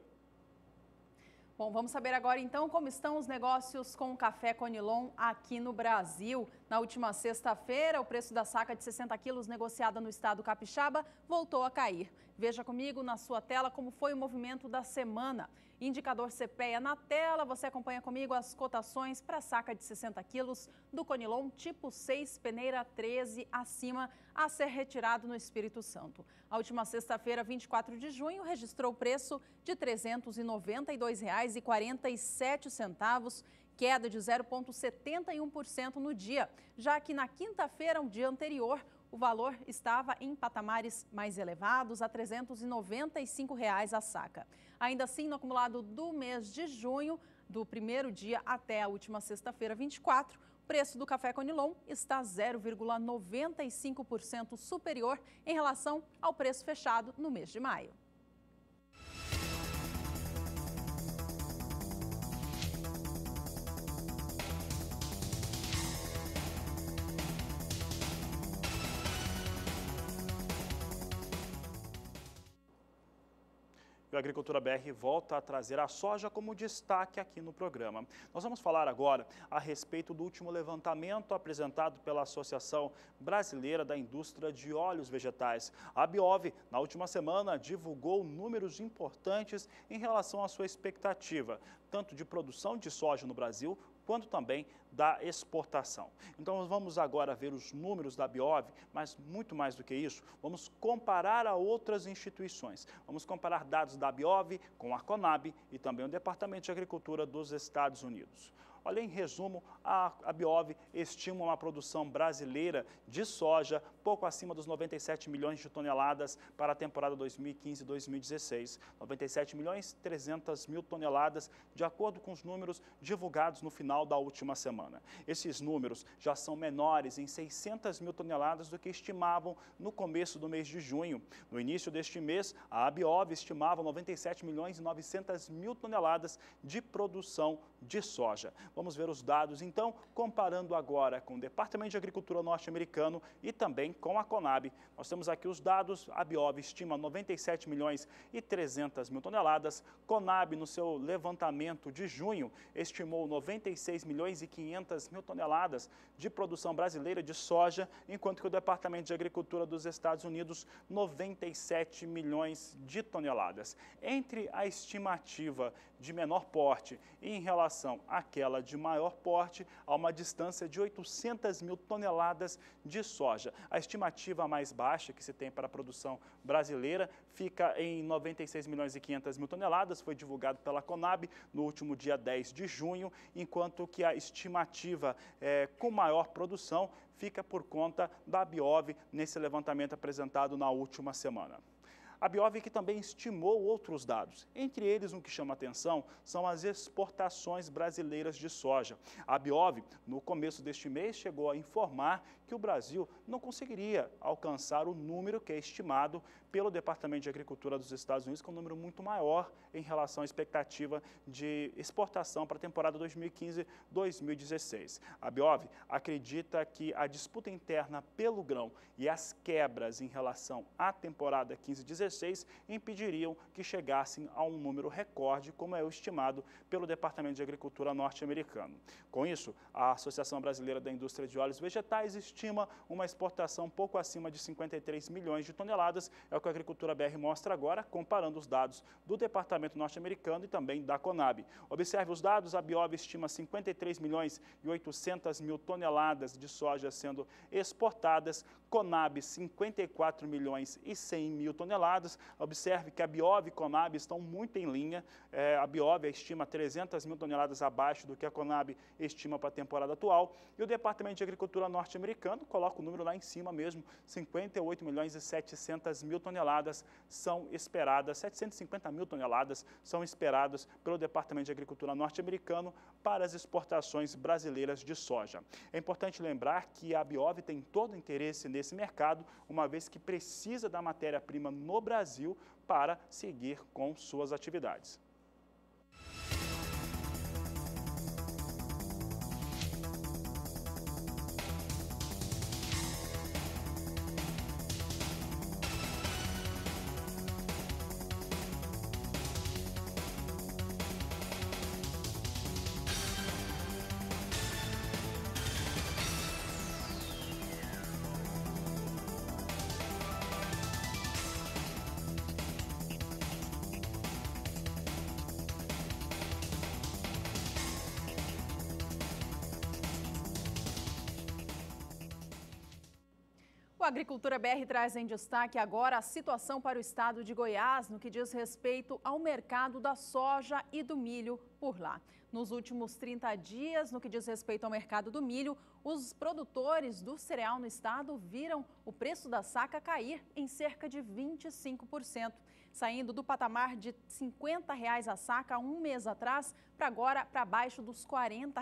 Bom, vamos saber agora então como estão os negócios com o café Conilon aqui no Brasil. Na última sexta-feira, o preço da saca de 60 quilos negociada no estado capixaba voltou a cair. Veja comigo na sua tela como foi o movimento da semana. Indicador CPEA na tela, você acompanha comigo as cotações para a saca de 60 quilos do Conilon tipo 6, peneira 13 acima, a ser retirado no Espírito Santo. A última sexta-feira, 24 de junho, registrou o preço de R$ 392,47, queda de 0,71% no dia, já que na quinta-feira, um dia anterior, o valor estava em patamares mais elevados, a R$ 395 a saca. Ainda assim, no acumulado do mês de junho, do primeiro dia até a última sexta-feira, 24, o preço do café Conilon está 0,95% superior em relação ao preço fechado no mês de maio. A Agricultura BR volta a trazer a soja como destaque aqui no programa. Nós vamos falar agora a respeito do último levantamento apresentado pela Associação Brasileira da Indústria de Óleos Vegetais. A Biov, na última semana, divulgou números importantes em relação à sua expectativa, tanto de produção de soja no Brasil, quanto também da exportação. Então vamos agora ver os números da Biov, mas muito mais do que isso, vamos comparar a outras instituições. Vamos comparar dados da Biov com a Conab e também o Departamento de Agricultura dos Estados Unidos. Olha, em resumo, a Biov estima uma produção brasileira de soja pouco acima dos 97 milhões de toneladas para a temporada 2015-2016. 97 milhões 300 mil toneladas, de acordo com os números divulgados no final da última semana. Esses números já são menores em 600 mil toneladas do que estimavam no começo do mês de junho. No início deste mês, a Biov estimava 97 milhões e 900 mil toneladas de produção de soja. Vamos ver os dados, então, comparando agora com o Departamento de Agricultura norte-americano e também com a Conab. Nós temos aqui os dados, a Biov estima 97 milhões e 300 mil toneladas, Conab, no seu levantamento de junho, estimou 96 milhões e 500 mil toneladas de produção brasileira de soja, enquanto que o Departamento de Agricultura dos Estados Unidos, 97 milhões de toneladas. Entre a estimativa de menor porte e em relação àquela de maior porte, há uma distância de 800 mil toneladas de soja. A estimativa mais baixa que se tem para a produção brasileira fica em 96 milhões e 500 mil toneladas, foi divulgado pela Conab no último dia 10 de junho, enquanto que a estimativa com maior produção fica por conta da Biov nesse levantamento apresentado na última semana. A Biovic também estimou outros dados. Entre eles, um que chama atenção são as exportações brasileiras de soja. A Biovic, no começo deste mês, chegou a informar que o Brasil não conseguiria alcançar o número que é estimado pelo Departamento de Agricultura dos Estados Unidos, que é um número muito maior em relação à expectativa de exportação para a temporada 2015-2016. A Biovic acredita que a disputa interna pelo grão e as quebras em relação à temporada 15-16 impediriam que chegassem a um número recorde, como é o estimado pelo Departamento de Agricultura norte-americano. Com isso, a Associação Brasileira da Indústria de Óleos Vegetais estima uma exportação pouco acima de 53 milhões de toneladas, é o que a Agricultura BR mostra agora, comparando os dados do Departamento norte-americano e também da Conab. Observe os dados, a Biovic estima 53 milhões e 800 mil toneladas de soja sendo exportadas, Conab 54 milhões e 100 mil toneladas. Observe que a Biovic e Conab estão muito em linha, a Biovic estima 300 mil toneladas abaixo do que a Conab estima para a temporada atual, e o Departamento de Agricultura norte-americano coloca o número lá em cima mesmo, 58 milhões e 700 mil toneladas são esperadas, 750 mil toneladas são esperadas pelo Departamento de Agricultura norte-americano para as exportações brasileiras de soja. É importante lembrar que a Biovic tem todo o interesse nesse mercado, uma vez que precisa da matéria-prima no Brasil para seguir com suas atividades. O Agricultura BR traz em destaque agora a situação para o estado de Goiás no que diz respeito ao mercado da soja e do milho por lá. Nos últimos 30 dias, no que diz respeito ao mercado do milho, os produtores do cereal no estado viram o preço da saca cair em cerca de 25%, saindo do patamar de R$ 50 a saca um mês atrás para agora para baixo dos R$ 40.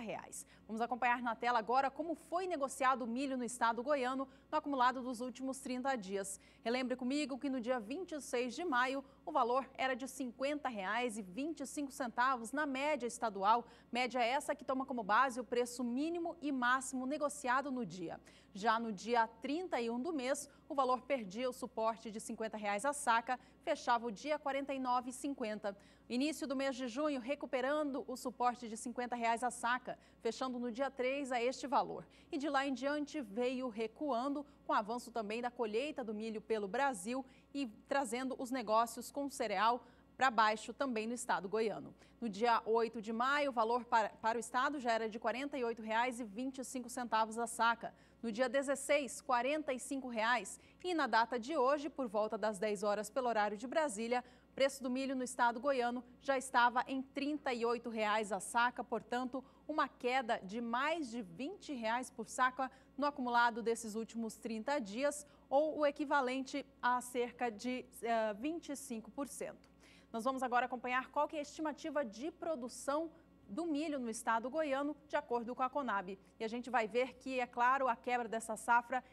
Vamos acompanhar na tela agora como foi negociado o milho no estado goiano no acumulado dos últimos 30 dias. Relembre comigo que no dia 26 de maio o valor era de R$ 50,25 na média estadual, média essa que toma como base o preço mínimo e máximo negociado no dia. Já no dia 31 do mês, o valor perdia o suporte de R$ 50 a saca, fechava o dia R$ 49,50. Início do mês de junho, recuperando o suporte de R$ 50 a saca, fechando no dia 3 a este valor. E de lá em diante veio recuando, com o avanço também da colheita do milho pelo Brasil e trazendo os negócios com cereal para baixo também no estado goiano. No dia 8 de maio, o valor para o estado já era de R$ 48,25 a saca. No dia 16, R$ 45. E na data de hoje, por volta das 10 horas pelo horário de Brasília, o preço do milho no estado goiano já estava em R$ 38 a saca, portanto, uma queda de mais de R$ 20 por saca no acumulado desses últimos 30 dias, ou o equivalente a cerca de 25%. Nós vamos agora acompanhar qual que é a estimativa de produção do milho no estado goiano, de acordo com a Conab. E a gente vai ver que, é claro, a quebra dessa safra,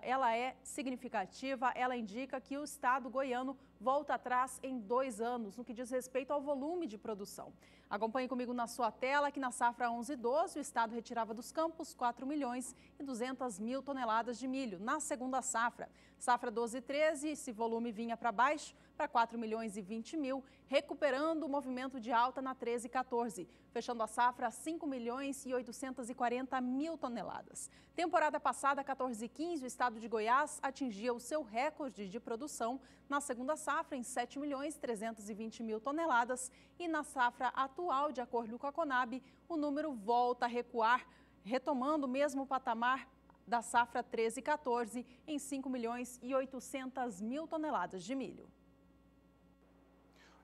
ela é significativa, ela indica que o estado goiano volta atrás em 2 anos, no que diz respeito ao volume de produção. Acompanhe comigo na sua tela que na safra 11/12 o estado retirava dos campos 4.200.000 toneladas de milho. Na segunda safra, safra 12/13, esse volume vinha para baixo, para 4.020.000, recuperando o movimento de alta na 13/14, fechando a safra a 5.840.000 toneladas. Temporada passada, 14/15, o estado de Goiás atingia o seu recorde de produção na segunda safra em 7.320.000 toneladas e na safra atual, de acordo com a Conab, o número volta a recuar, retomando o mesmo patamar da safra 13/14 em 5.800.000 toneladas de milho.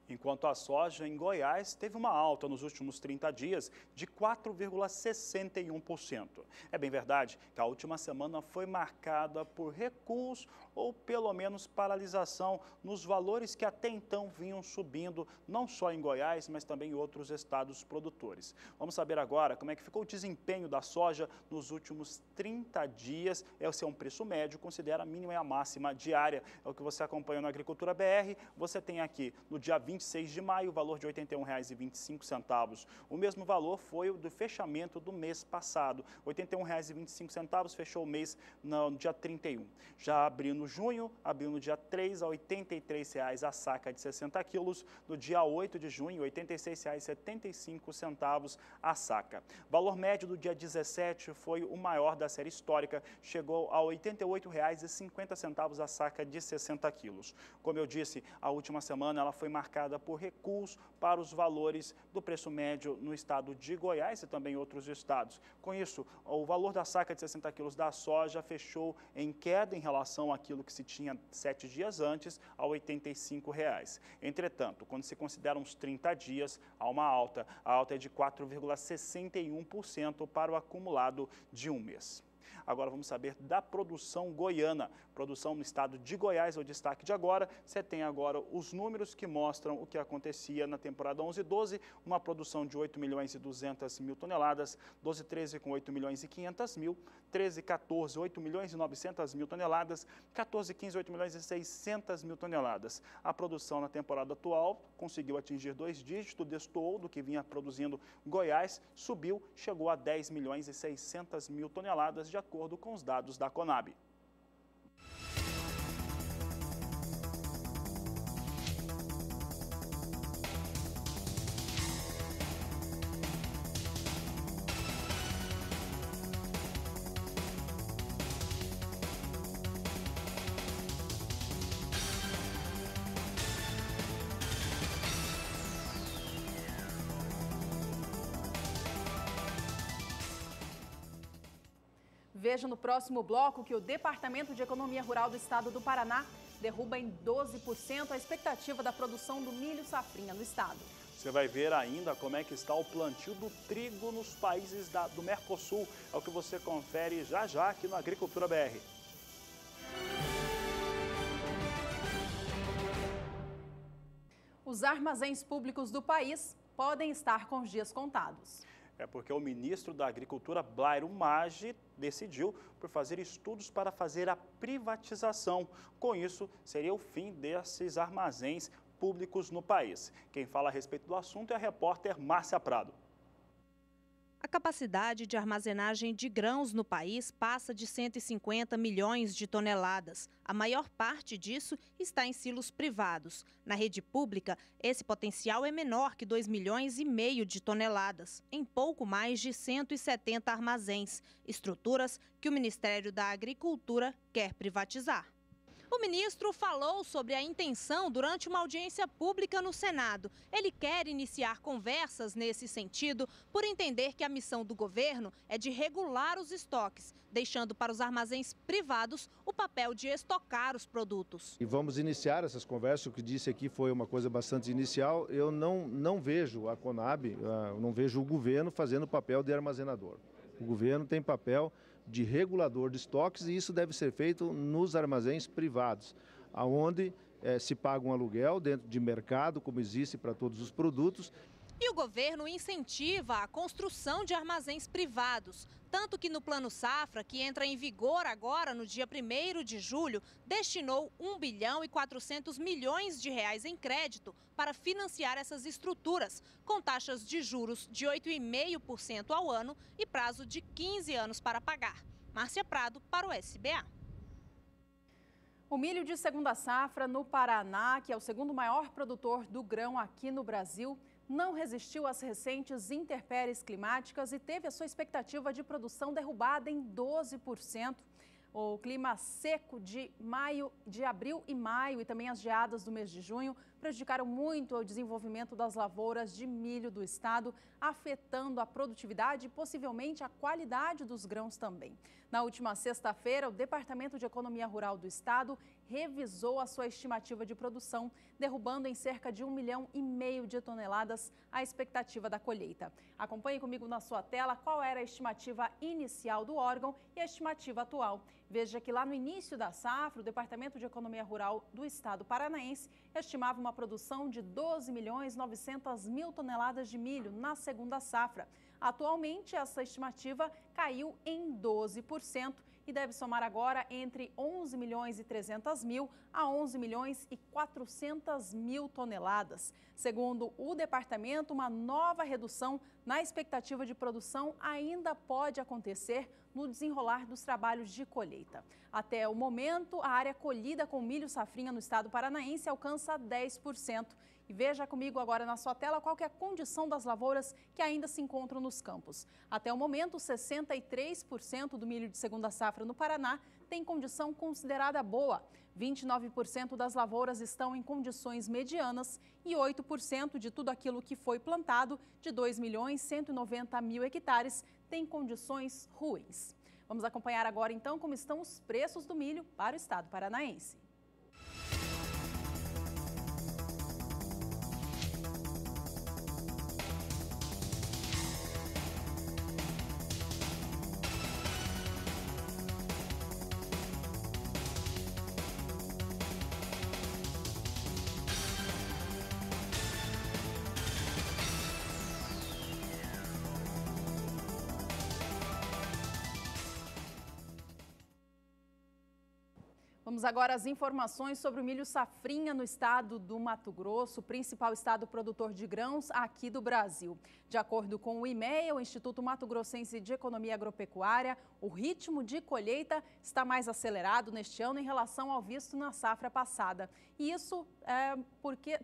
Enquanto a soja em Goiás teve uma alta nos últimos 30 dias de 4,61%. É bem verdade que a última semana foi marcada por recuos ou pelo menos paralisação nos valores que até então vinham subindo, não só em Goiás, mas também em outros estados produtores. Vamos saber agora como é que ficou o desempenho da soja nos últimos 30 dias. Esse é um preço médio, considera a mínima e a máxima diária. É o que você acompanha no Agricultura BR. Você tem aqui no dia 26 de maio o valor de R$ 81,25. O mesmo valor foi o do fechamento do mês passado. R$ 81,25 fechou o mês no dia 31. Já abriu no junho, abriu no dia 3 a R$ 83,00 a saca de 60 quilos. No dia 8 de junho, R$ 86,75 a saca. Valor médio do dia 17 foi o maior da série histórica, chegou a R$ 88,50 a saca de 60 quilos. Como eu disse, a última semana ela foi marcada por recuos para os valores do preço médio no estado de Goiás e também em outros estados. Com isso, o valor da saca de 60 quilos da soja fechou em queda em relação àquilo que se tinha 7 dias antes, a R$ 85,00. Entretanto, quando se considera uns 30 dias, há uma alta. A alta é de 4,61% para o acumulado de um mês. Agora vamos saber da produção goiana. Produção no estado de Goiás é o destaque de agora. Você tem agora os números que mostram o que acontecia na temporada 11/12, uma produção de 8.200.000 toneladas, 12/13 com 8.500.000, 13/14, 8.900.000 toneladas, 14/15, 8.600.000 toneladas. A produção na temporada atual conseguiu atingir 2 dígitos, destoou do que vinha produzindo Goiás, subiu, chegou a 10.600.000 toneladas, de acordo com os dados da Conab. Veja no próximo bloco que o Departamento de Economia Rural do Estado do Paraná derruba em 12% a expectativa da produção do milho safrinha no estado. Você vai ver ainda como é que está o plantio do trigo nos países do Mercosul. É o que você confere já já aqui no Agricultura BR. Os armazéns públicos do país podem estar com os dias contados. É porque o ministro da Agricultura, Blairo Maggi, decidiu por fazer estudos para fazer a privatização. Com isso, seria o fim desses armazéns públicos no país. Quem fala a respeito do assunto é a repórter Márcia Prado. A capacidade de armazenagem de grãos no país passa de 150 milhões de toneladas. A maior parte disso está em silos privados. Na rede pública, esse potencial é menor que 2,5 milhões de toneladas, em pouco mais de 170 armazéns, estruturas que o Ministério da Agricultura quer privatizar. O ministro falou sobre a intenção durante uma audiência pública no Senado. Ele quer iniciar conversas nesse sentido por entender que a missão do governo é de regular os estoques, deixando para os armazéns privados o papel de estocar os produtos. E vamos iniciar essas conversas, o que disse aqui foi uma coisa bastante inicial. Eu não vejo a Conab, não vejo o governo fazendo o papel de armazenador. O governo tem papel de regulador de estoques e isso deve ser feito nos armazéns privados, onde se paga um aluguel dentro de mercado, como existe para todos os produtos. E o governo incentiva a construção de armazéns privados, tanto que no Plano Safra, que entra em vigor agora no dia 1º de julho, destinou R$ 1 bilhão e 400 milhões em crédito para financiar essas estruturas, com taxas de juros de 8,5% ao ano e prazo de 15 anos para pagar. Márcia Prado para o SBA. O milho de segunda safra no Paraná, que é o segundo maior produtor do grão aqui no Brasil, não resistiu às recentes intempéries climáticas e teve a sua expectativa de produção derrubada em 12%. O clima seco de abril e maio e também as geadas do mês de junho prejudicaram muito o desenvolvimento das lavouras de milho do estado, afetando a produtividade e possivelmente a qualidade dos grãos também. Na última sexta-feira, o Departamento de Economia Rural do estado revisou a sua estimativa de produção, derrubando em cerca de 1,5 milhão de toneladas a expectativa da colheita. Acompanhe comigo na sua tela qual era a estimativa inicial do órgão e a estimativa atual. Veja que lá no início da safra, o Departamento de Economia Rural do estado paranaense estimava uma produção de 12.900.000 toneladas de milho na segunda safra. Atualmente, essa estimativa caiu em 12% e deve somar agora entre 11.300.000 a 11.400.000 toneladas. Segundo o departamento, uma nova redução na expectativa de produção ainda pode acontecer no desenrolar dos trabalhos de colheita. Até o momento, a área colhida com milho safrinha no estado paranaense alcança 10%. E veja comigo agora na sua tela qual que é a condição das lavouras que ainda se encontram nos campos. Até o momento, 63% do milho de segunda safra no Paraná tem condição considerada boa. 29% das lavouras estão em condições medianas e 8% de tudo aquilo que foi plantado, de 2.190.000 hectares, tem condições ruins. Vamos acompanhar agora então como estão os preços do milho para o estado paranaense. Vamos agora às informações sobre o milho safrinha no estado do Mato Grosso, principal estado produtor de grãos aqui do Brasil. De acordo com o IMEA, o Instituto Mato Grossense de Economia Agropecuária, o ritmo de colheita está mais acelerado neste ano em relação ao visto na safra passada. E isso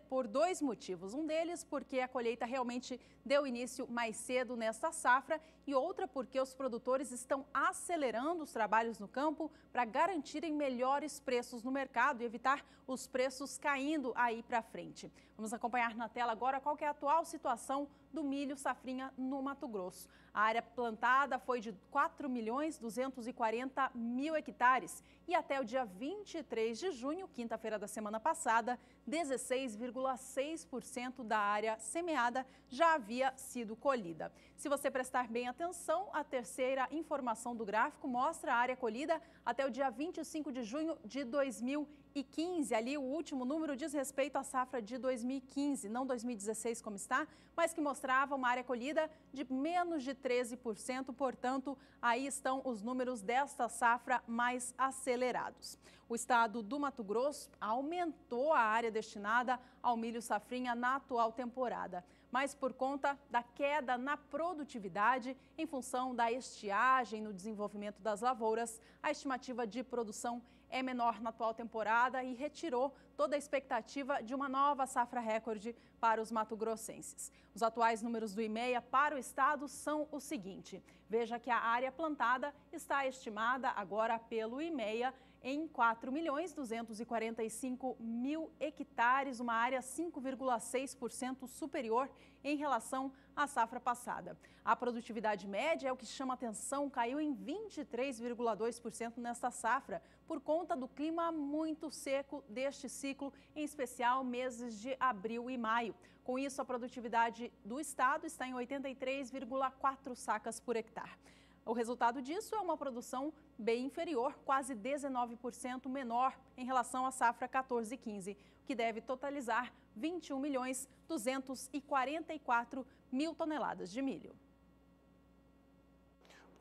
por dois motivos. Um deles porque a colheita realmente deu início mais cedo nesta safra e outra porque os produtores estão acelerando os trabalhos no campo para garantirem melhores preços no mercado e evitar os preços caindo aí para frente. Vamos acompanhar na tela agora qual que é a atual situação do milho safrinha no Mato Grosso. A área plantada foi de 4.240.000 hectares e até o dia 23 de junho, quinta-feira da semana passada, 16,6% da área semeada já havia sido colhida. Se você prestar bem atenção, a terceira informação do gráfico mostra a área colhida até o dia 25 de junho de 2015. Ali o último número diz respeito à safra de 2015, não 2016 como está, mas que mostrava uma área colhida de menos de 13%, portanto, aí estão os números desta safra mais acelerados. O estado do Mato Grosso aumentou a área destinada ao milho safrinha na atual temporada, mas por conta da queda na produtividade, em função da estiagem no desenvolvimento das lavouras, a estimativa de produção é menor na atual temporada e retirou toda a expectativa de uma nova safra recorde para os mato-grossenses. Os atuais números do IMEA para o estado são o seguinte. Veja que a área plantada está estimada agora pelo IMEA em 4.245.000 hectares, uma área 5,6% superior em relação à safra passada. A produtividade média é o que chama atenção, caiu em 23,2% nesta safra, por conta do clima muito seco deste ciclo, em especial meses de abril e maio. Com isso, a produtividade do estado está em 83,4 sacas por hectare. O resultado disso é uma produção bem inferior, quase 19% menor em relação à safra 14-15, que deve totalizar 21.244.000 toneladas de milho.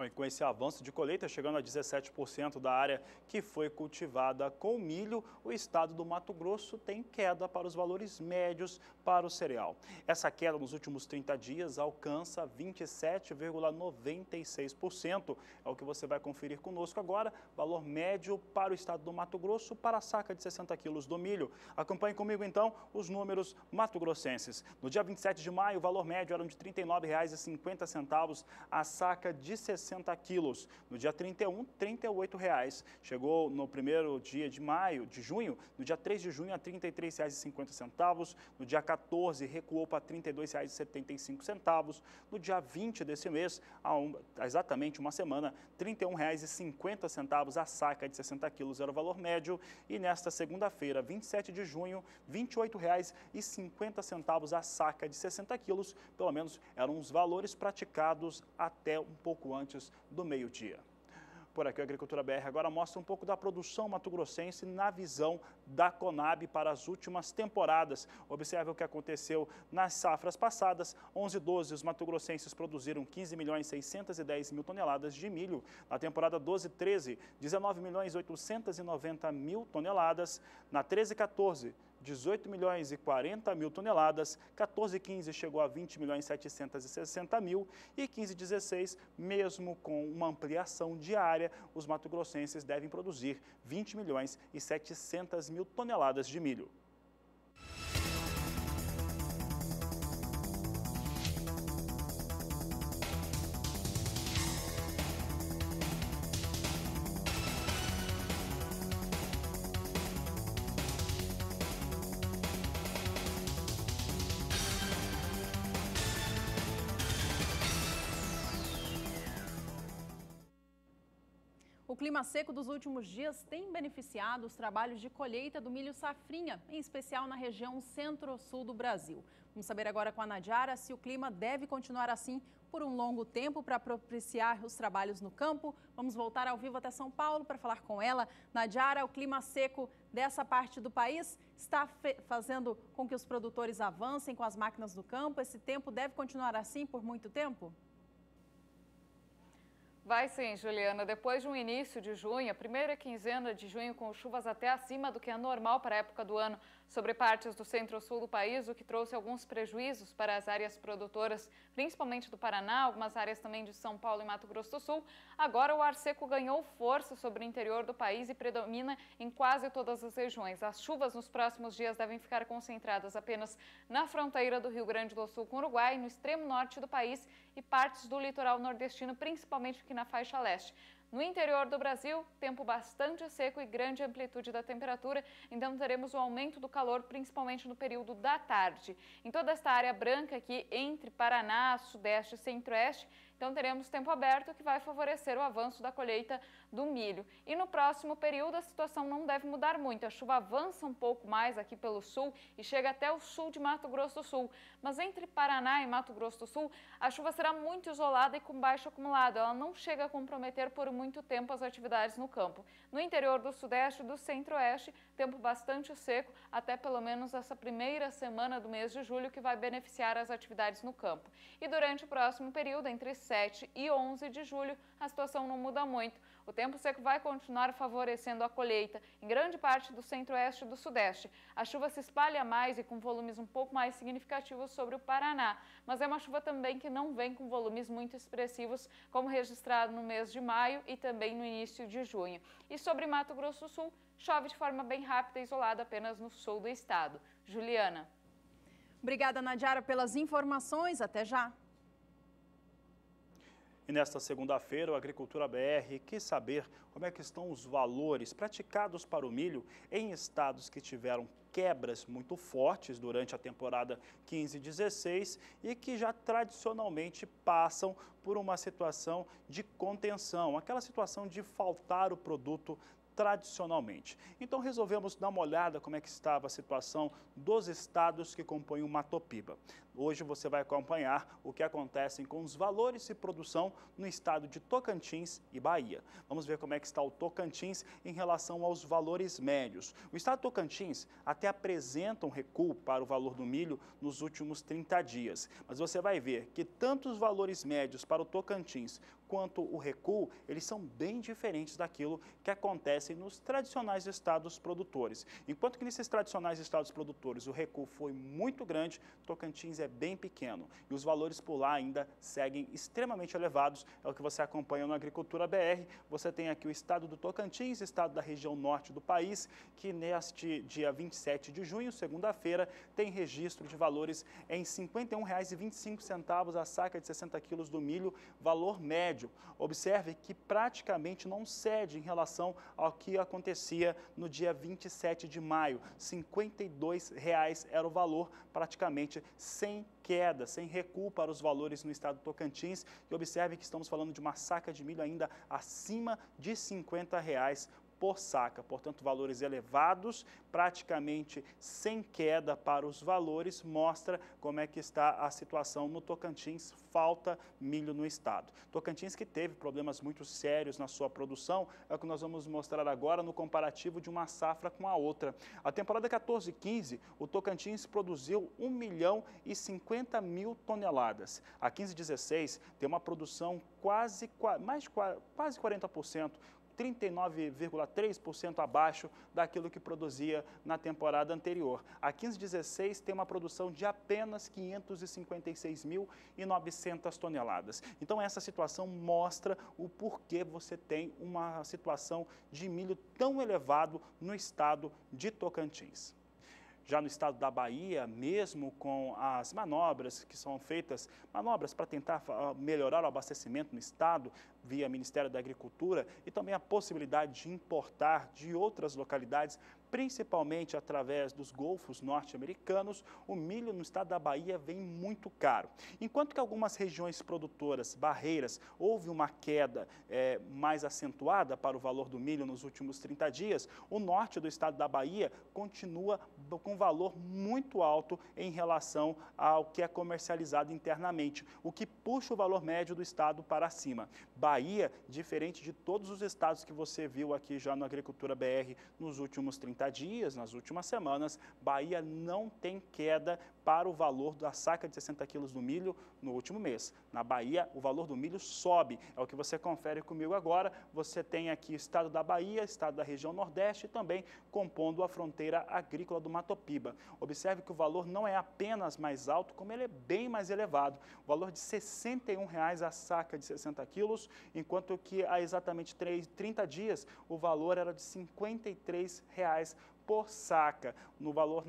E com esse avanço de colheita, chegando a 17% da área que foi cultivada com milho, o estado do Mato Grosso tem queda para os valores médios para o cereal. Essa queda nos últimos 30 dias alcança 27,96%. É o que você vai conferir conosco agora, valor médio para o estado do Mato Grosso para a saca de 60 quilos do milho. Acompanhe comigo então os números mato-grossenses. No dia 27 de maio, o valor médio era de R$ 39,50 a saca de 60 60 quilos. No dia 31, R$ 38,00. Chegou no primeiro dia de junho, no dia 3 de junho, a R$ 33,50. No dia 14, recuou para R$ 32,75. No dia 20 desse mês, há exatamente uma semana, R$ 31,50 a saca de 60 quilos era o valor médio. E nesta segunda-feira, 27 de junho, R$ 28,50 a saca de 60 quilos. Pelo menos eram os valores praticados até um pouco antes do meio-dia. Por aqui, a Agricultura BR agora mostra um pouco da produção mato-grossense na visão da Conab para as últimas temporadas. Observe o que aconteceu nas safras passadas. 11/12, os mato-grossenses produziram 15.610.000 toneladas de milho. Na temporada 12/13, 19.890.000 toneladas. Na 13/14, 18.040.000 toneladas, 14/15 chegou a 20.760.000 e 15/16, mesmo com uma ampliação diária, os mato-grossenses devem produzir 20.700.000 toneladas de milho. O clima seco dos últimos dias tem beneficiado os trabalhos de colheita do milho safrinha, em especial na região centro-sul do Brasil. Vamos saber agora com a Nadiara se o clima deve continuar assim por um longo tempo para propiciar os trabalhos no campo. Vamos voltar ao vivo até São Paulo para falar com ela. Nadiara, o clima seco dessa parte do país está fazendo com que os produtores avancem com as máquinas no campo? Esse tempo deve continuar assim por muito tempo? Vai sim, Juliana. Depois de um início de junho, a primeira quinzena de junho com chuvas até acima do que é normal para a época do ano sobre partes do centro-sul do país, o que trouxe alguns prejuízos para as áreas produtoras, principalmente do Paraná, algumas áreas também de São Paulo e Mato Grosso do Sul. Agora o ar seco ganhou força sobre o interior do país e predomina em quase todas as regiões. As chuvas nos próximos dias devem ficar concentradas apenas na fronteira do Rio Grande do Sul com o Uruguai, no extremo norte do país e partes do litoral nordestino, principalmente aqui na faixa leste. No interior do Brasil, tempo bastante seco e grande amplitude da temperatura, então teremos um aumento do calor, principalmente no período da tarde. Em toda esta área branca aqui, entre Paraná, Sudeste e Centro-Oeste, então teremos tempo aberto que vai favorecer o avanço da colheita do milho. E no próximo período a situação não deve mudar muito. A chuva avança um pouco mais aqui pelo sul e chega até o sul de Mato Grosso do Sul. Mas entre Paraná e Mato Grosso do Sul, a chuva será muito isolada e com baixo acumulado. Ela não chega a comprometer por muito tempo as atividades no campo. No interior do Sudeste e do Centro-Oeste, tempo bastante seco, até pelo menos essa primeira semana do mês de julho, que vai beneficiar as atividades no campo. E durante o próximo período, entre 7 e 11 de julho, a situação não muda muito. O tempo seco vai continuar favorecendo a colheita em grande parte do Centro-Oeste e do Sudeste. A chuva se espalha mais e com volumes um pouco mais significativos sobre o Paraná, mas é uma chuva também que não vem com volumes muito expressivos, como registrado no mês de maio e também no início de junho. E sobre Mato Grosso do Sul, chove de forma bem rápida e isolada apenas no sul do estado. Juliana. Obrigada, Nadiara, pelas informações. Até já. E nesta segunda-feira, o Agricultura BR quis saber como é que estão os valores praticados para o milho em estados que tiveram quebras muito fortes durante a temporada 15/16 e que já tradicionalmente passam por uma situação de contenção, aquela situação de faltar o produto tradicionalmente. Então resolvemos dar uma olhada como é que estava a situação dos estados que compõem o Matopiba. Hoje você vai acompanhar o que acontece com os valores de produção no estado de Tocantins e Bahia. Vamos ver como é que está o Tocantins em relação aos valores médios. O estado de Tocantins até apresenta um recuo para o valor do milho nos últimos 30 dias. Mas você vai ver que tanto os valores médios para o Tocantins quanto o recuo, eles são bem diferentes daquilo que acontece nos tradicionais estados produtores. Enquanto que nesses tradicionais estados produtores o recuo foi muito grande, Tocantins é é bem pequeno e os valores por lá ainda seguem extremamente elevados. É o que você acompanha no Agricultura BR. Você tem aqui o estado do Tocantins, estado da região norte do país, que neste dia 27 de junho, segunda-feira, tem registro de valores em R$ 51,25 a saca de 60 quilos do milho, valor médio. Observe que praticamente não cede em relação ao que acontecia no dia 27 de maio. R$ 52,00 era o valor, praticamente sem queda, sem recuo para os valores no estado do Tocantins. E observe que estamos falando de uma saca de milho ainda acima de R$ 50,00 por saca, portanto, valores elevados, praticamente sem queda para os valores, mostra como é que está a situação no Tocantins, falta milho no estado. Tocantins que teve problemas muito sérios na sua produção, é o que nós vamos mostrar agora no comparativo de uma safra com a outra. A temporada 14-15, o Tocantins produziu 1.050.000 toneladas. A 15-16 tem uma produção quase 40%, 39,3% abaixo daquilo que produzia na temporada anterior. A 15-16 tem uma produção de apenas 556.900 toneladas. Então, essa situação mostra o porquê você tem uma situação de milho tão elevado no estado de Tocantins. Já no estado da Bahia, mesmo com as manobras que são feitas, manobras para tentar melhorar o abastecimento no estado, via Ministério da Agricultura, e também a possibilidade de importar de outras localidades, principalmente através dos golfos norte-americanos, o milho no estado da Bahia vem muito caro. Enquanto que algumas regiões produtoras, barreiras, houve uma queda mais acentuada para o valor do milho nos últimos 30 dias, o norte do estado da Bahia continua com valor muito alto em relação ao que é comercializado internamente, o que puxa o valor médio do estado para cima. Bahia, diferente de todos os estados que você viu aqui já no Agricultura BR nos últimos 30 dias, nas últimas semanas, Bahia não tem queda para o valor da saca de 60 quilos do milho no último mês. Na Bahia, o valor do milho sobe, é o que você confere comigo agora. Você tem aqui o estado da Bahia, estado da região Nordeste e também compondo a fronteira agrícola do Matopiba. Observe que o valor não é apenas mais alto, como ele é bem mais elevado. O valor de R$ 61,00 a saca de 60 quilos, enquanto que há exatamente 30 dias o valor era de R$ 53,00 por saca. No valor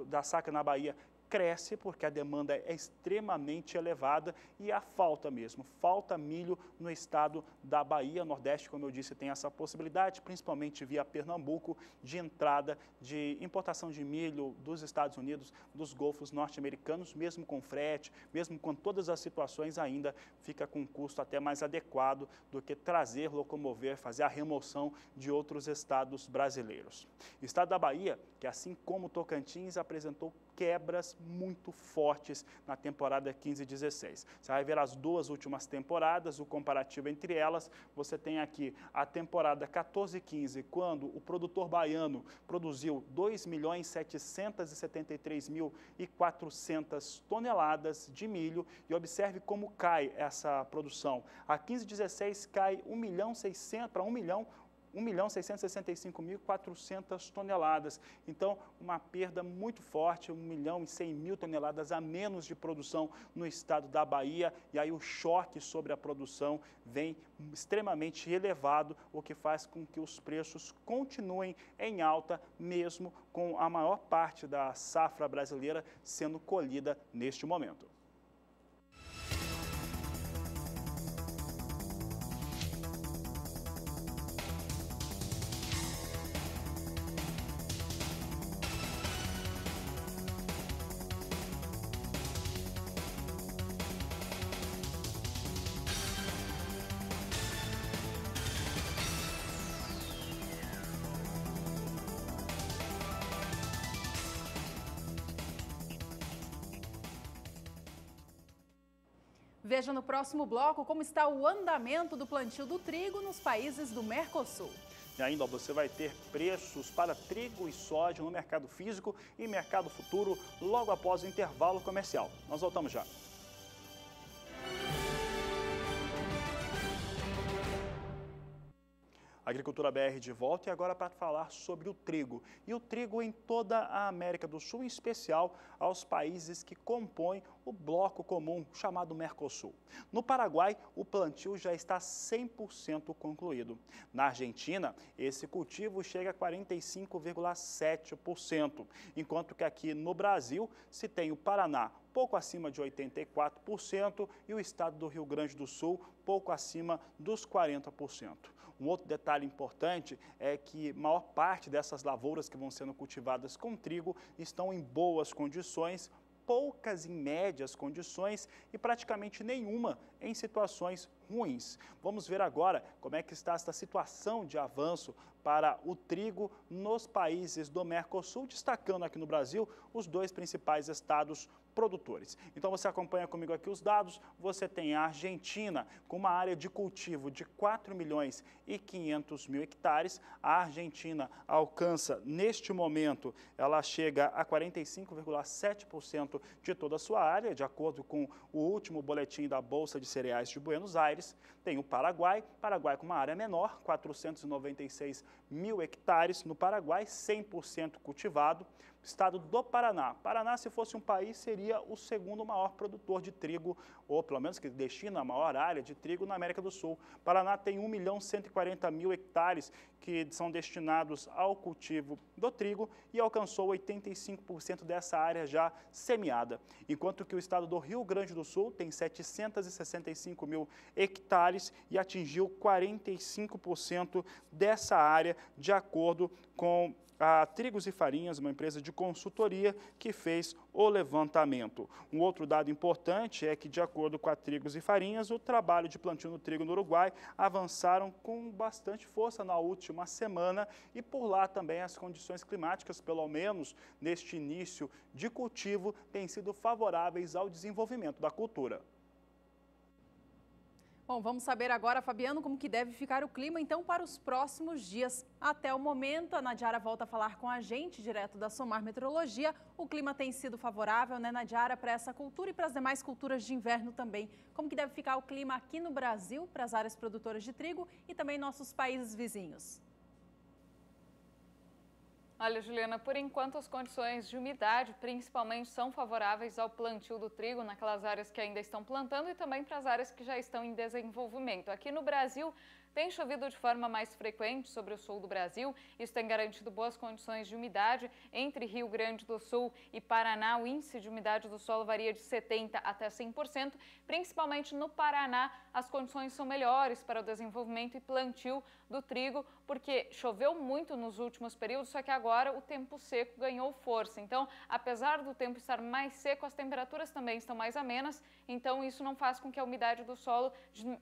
da saca na Bahia cresce porque a demanda é extremamente elevada e há falta mesmo, falta milho no estado da Bahia. Nordeste, como eu disse, tem essa possibilidade, principalmente via Pernambuco, de entrada de importação de milho dos Estados Unidos, dos golfos norte-americanos, mesmo com frete, mesmo com todas as situações, ainda fica com um custo até mais adequado do que trazer, locomover, fazer a remoção de outros estados brasileiros. O estado da Bahia, que assim como Tocantins, apresentou quebras muito fortes na temporada 15-16. Você vai ver as duas últimas temporadas, o comparativo entre elas. Você tem aqui a temporada 14-15, quando o produtor baiano produziu 2.773.400 toneladas de milho. E observe como cai essa produção. A 15-16 cai 1.665.400 toneladas. Então, uma perda muito forte, 1.100.000 toneladas a menos de produção no estado da Bahia. E aí o choque sobre a produção vem extremamente elevado, o que faz com que os preços continuem em alta, mesmo com a maior parte da safra brasileira sendo colhida neste momento. Veja no próximo bloco como está o andamento do plantio do trigo nos países do Mercosul. E ainda você vai ter preços para trigo e soja no mercado físico e mercado futuro logo após o intervalo comercial. Nós voltamos já. Agricultura BR de volta e agora para falar sobre o trigo. E o trigo em toda a América do Sul, em especial aos países que compõem o bloco comum chamado Mercosul. No Paraguai, o plantio já está 100% concluído. Na Argentina, esse cultivo chega a 45,7%, enquanto que aqui no Brasil se tem o Paraná pouco acima de 84% e o estado do Rio Grande do Sul pouco acima dos 40%. Um outro detalhe importante é que a maior parte dessas lavouras que vão sendo cultivadas com trigo estão em boas condições, poucas em médias condições e praticamente nenhuma em situações ruins. Vamos ver agora como é que está esta situação de avanço para o trigo nos países do Mercosul, destacando aqui no Brasil os dois principais estados produtores. Então você acompanha comigo aqui os dados, você tem a Argentina com uma área de cultivo de 4.500.000 hectares, a Argentina alcança neste momento, ela chega a 45,7% de toda a sua área, de acordo com o último boletim da Bolsa de Cereais de Buenos Aires. Tem o Paraguai com uma área menor, 496.000 hectares no Paraguai, 100% cultivado. Estado do Paraná. Paraná, se fosse um país, seria o segundo maior produtor de trigo, ou pelo menos que destina a maior área de trigo na América do Sul. Paraná tem 1.140.000 hectares que são destinados ao cultivo do trigo e alcançou 85% dessa área já semeada. Enquanto que o estado do Rio Grande do Sul tem 765.000 hectares e atingiu 45% dessa área, de acordo com a Trigos e Farinhas, uma empresa de consultoria que fez o levantamento. Um outro dado importante é que, de acordo com a Trigos e Farinhas, o trabalho de plantio no trigo no Uruguai avançaram com bastante força na última semana e por lá também as condições climáticas, pelo menos neste início de cultivo, têm sido favoráveis ao desenvolvimento da cultura. Bom, vamos saber agora, Fabiano, como que deve ficar o clima, então, para os próximos dias. Até o momento, a Nadiara volta a falar com a gente, direto da Somar Meteorologia. O clima tem sido favorável, né, Nadiara, para essa cultura e para as demais culturas de inverno também. Como que deve ficar o clima aqui no Brasil, para as áreas produtoras de trigo e também nossos países vizinhos? Olha, Juliana, por enquanto as condições de umidade principalmente são favoráveis ao plantio do trigo naquelas áreas que ainda estão plantando e também para as áreas que já estão em desenvolvimento. Aqui no Brasil, tem chovido de forma mais frequente sobre o sul do Brasil. Isso tem garantido boas condições de umidade. Entre Rio Grande do Sul e Paraná, o índice de umidade do solo varia de 70% até 100%. Principalmente no Paraná, as condições são melhores para o desenvolvimento e plantio do trigo, porque choveu muito nos últimos períodos, só que agora o tempo seco ganhou força. Então, apesar do tempo estar mais seco, as temperaturas também estão mais amenas, então isso não faz com que a umidade do solo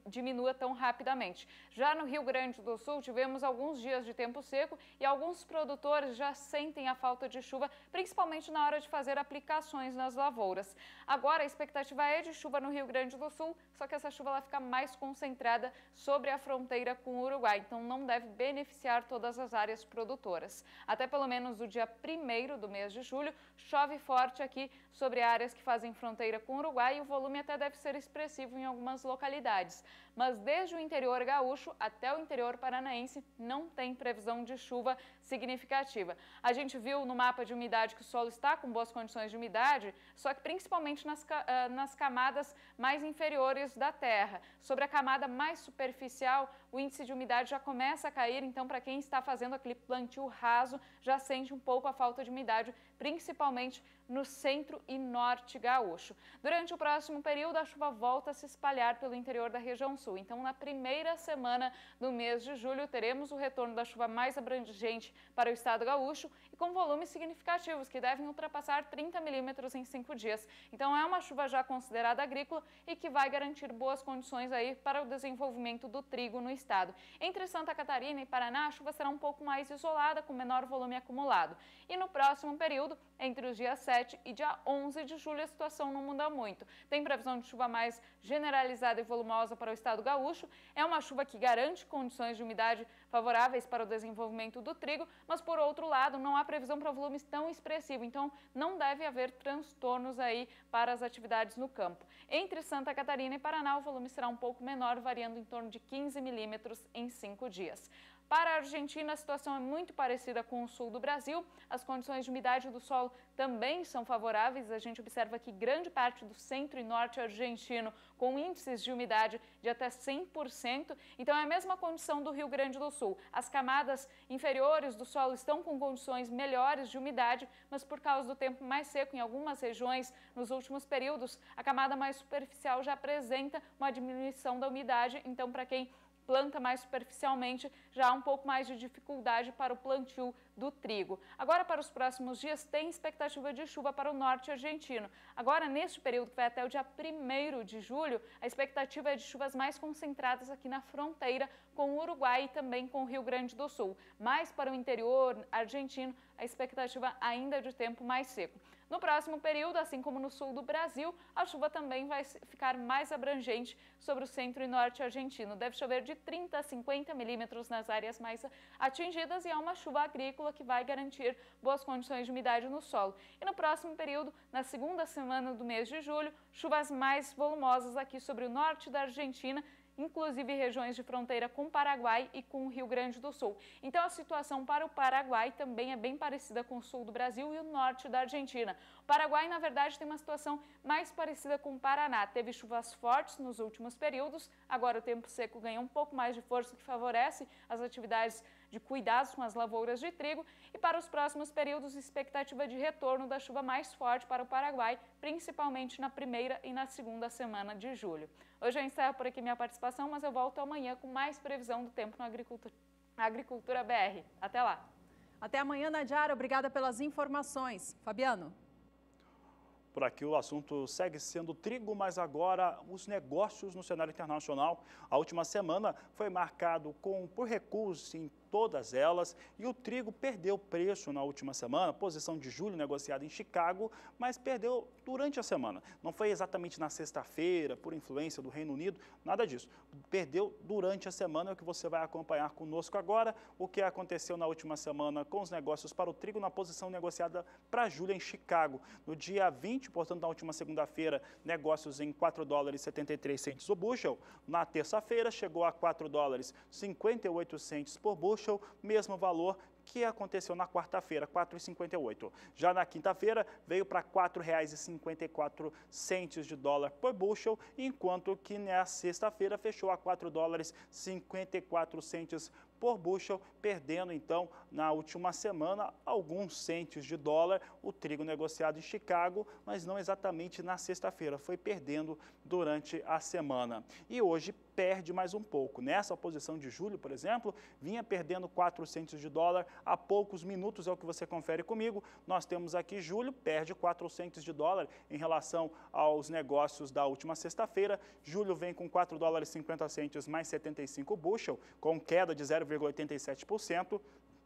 diminua tão rapidamente. Já no Rio Grande do Sul, tivemos alguns dias de tempo seco e alguns produtores já sentem a falta de chuva, principalmente na hora de fazer aplicações nas lavouras. Agora, a expectativa é de chuva no Rio Grande do Sul, só que essa chuva ela fica mais concentrada sobre a fronteira com o Uruguai, então não deve beneficiar todas as áreas produtoras. Até pelo menos o dia 1º do mês de julho, chove forte aqui sobre áreas que fazem fronteira com o Uruguai e o volume até deve ser expressivo em algumas localidades. Mas desde o interior gaúcho até o interior paranaense não tem previsão de chuva significativa. A gente viu no mapa de umidade que o solo está com boas condições de umidade, só que principalmente nas camadas mais inferiores da terra. Sobre a camada mais superficial, o índice de umidade já começa a cair, então para quem está fazendo aquele plantio raso, já sente um pouco a falta de umidade, principalmente no centro e norte gaúcho. Durante o próximo período, a chuva volta a se espalhar pelo interior da região sul. Então, na primeira semana do mês de julho, teremos o retorno da chuva mais abrangente para o estado gaúcho e com volumes significativos, que devem ultrapassar 30 milímetros em 5 dias. Então, é uma chuva já considerada agrícola e que vai garantir boas condições aí para o desenvolvimento do trigo no estado. Entre Santa Catarina e Paraná, a chuva será um pouco mais isolada, com menor volume acumulado. E no próximo período, entre os dias 7 e dia 11 de julho, a situação não muda muito. Tem previsão de chuva mais generalizada e volumosa para o estado gaúcho. É uma chuva que garante condições de umidade favoráveis para o desenvolvimento do trigo, mas, por outro lado, não há previsão para volumes tão expressivos. Então, não deve haver transtornos aí para as atividades no campo. Entre Santa Catarina e Paraná, o volume será um pouco menor, variando em torno de 15 milímetros em 5 dias. Para a Argentina, a situação é muito parecida com o sul do Brasil. As condições de umidade do solo também são favoráveis. A gente observa que grande parte do centro e norte argentino com índices de umidade de até 100%. Então, é a mesma condição do Rio Grande do Sul. As camadas inferiores do solo estão com condições melhores de umidade, mas por causa do tempo mais seco em algumas regiões nos últimos períodos, a camada mais superficial já apresenta uma diminuição da umidade. Então, para quem planta mais superficialmente, já há um pouco mais de dificuldade para o plantio do trigo. Agora, para os próximos dias, tem expectativa de chuva para o norte argentino. Agora, neste período, que vai até o dia 1º de julho, a expectativa é de chuvas mais concentradas aqui na fronteira com o Uruguai e também com o Rio Grande do Sul. Mas para o interior argentino, a expectativa ainda é de tempo mais seco. No próximo período, assim como no sul do Brasil, a chuva também vai ficar mais abrangente sobre o centro e norte argentino. Deve chover de 30 a 50 milímetros nas áreas mais atingidas e é uma chuva agrícola que vai garantir boas condições de umidade no solo. E no próximo período, na segunda semana do mês de julho, chuvas mais volumosas aqui sobre o norte da Argentina, inclusive regiões de fronteira com o Paraguai e com o Rio Grande do Sul. Então, a situação para o Paraguai também é bem parecida com o sul do Brasil e o norte da Argentina. O Paraguai, na verdade, tem uma situação mais parecida com o Paraná. Teve chuvas fortes nos últimos períodos, agora o tempo seco ganha um pouco mais de força, que favorece as atividades de cuidados com as lavouras de trigo. E para os próximos períodos, expectativa de retorno da chuva mais forte para o Paraguai, principalmente na primeira e na segunda semana de julho. Hoje eu encerro por aqui minha participação, mas eu volto amanhã com mais previsão do tempo na Agricultura BR. Até lá! Até amanhã, Nadiara. Obrigada pelas informações. Fabiano. Por aqui o assunto segue sendo trigo, mas agora os negócios no cenário internacional. A última semana foi marcado por recuos em todas elas e o trigo perdeu preço na última semana, posição de julho negociada em Chicago, mas perdeu durante a semana. Não foi exatamente na sexta-feira, por influência do Reino Unido, nada disso. Perdeu durante a semana, é o que você vai acompanhar conosco agora, o que aconteceu na última semana com os negócios para o trigo na posição negociada para julho em Chicago. No dia 20, portanto, na última segunda-feira, negócios em $4,73 o bushel. Na terça-feira, chegou a $4,58 por bushel, mesmo valor que aconteceu na quarta-feira, R$4,58. Já na quinta-feira, veio para $4,54 por bushel, enquanto que na sexta-feira fechou a $4,54 por bushel, perdendo então na última semana alguns centes de dólar o trigo negociado em Chicago, mas não exatamente na sexta-feira, foi perdendo durante a semana. E hoje perde mais um pouco. Nessa posição de julho, por exemplo, vinha perdendo 4 centes de dólar há poucos minutos, é o que você confere comigo. Nós temos aqui julho, perde 4 centes de dólar em relação aos negócios da última sexta-feira. Julho vem com $4,50 mais 75 bushel, com queda de 0,87%.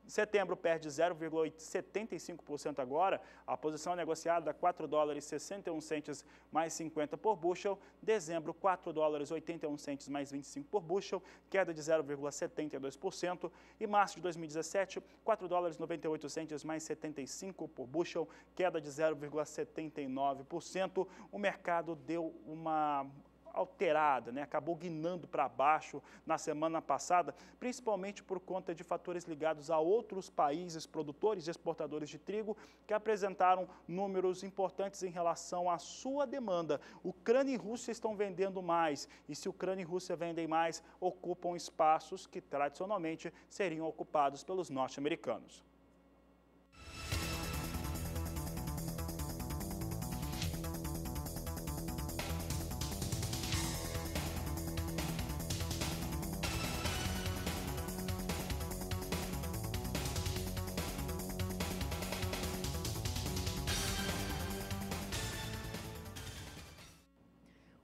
Setembro perde 0,75% agora, a posição negociada $4,61 mais 50 por bushel. Dezembro, $4,81 mais 25 por bushel, queda de 0,72%. E março de 2017, $4,98 mais 75 por bushel, queda de 0,79%. O mercado deu uma alterada, acabou guinando para baixo na semana passada, principalmente por conta de fatores ligados a outros países produtores e exportadores de trigo que apresentaram números importantes em relação à sua demanda. Ucrânia e Rússia estão vendendo mais e se Ucrânia e Rússia vendem mais, ocupam espaços que tradicionalmente seriam ocupados pelos norte-americanos.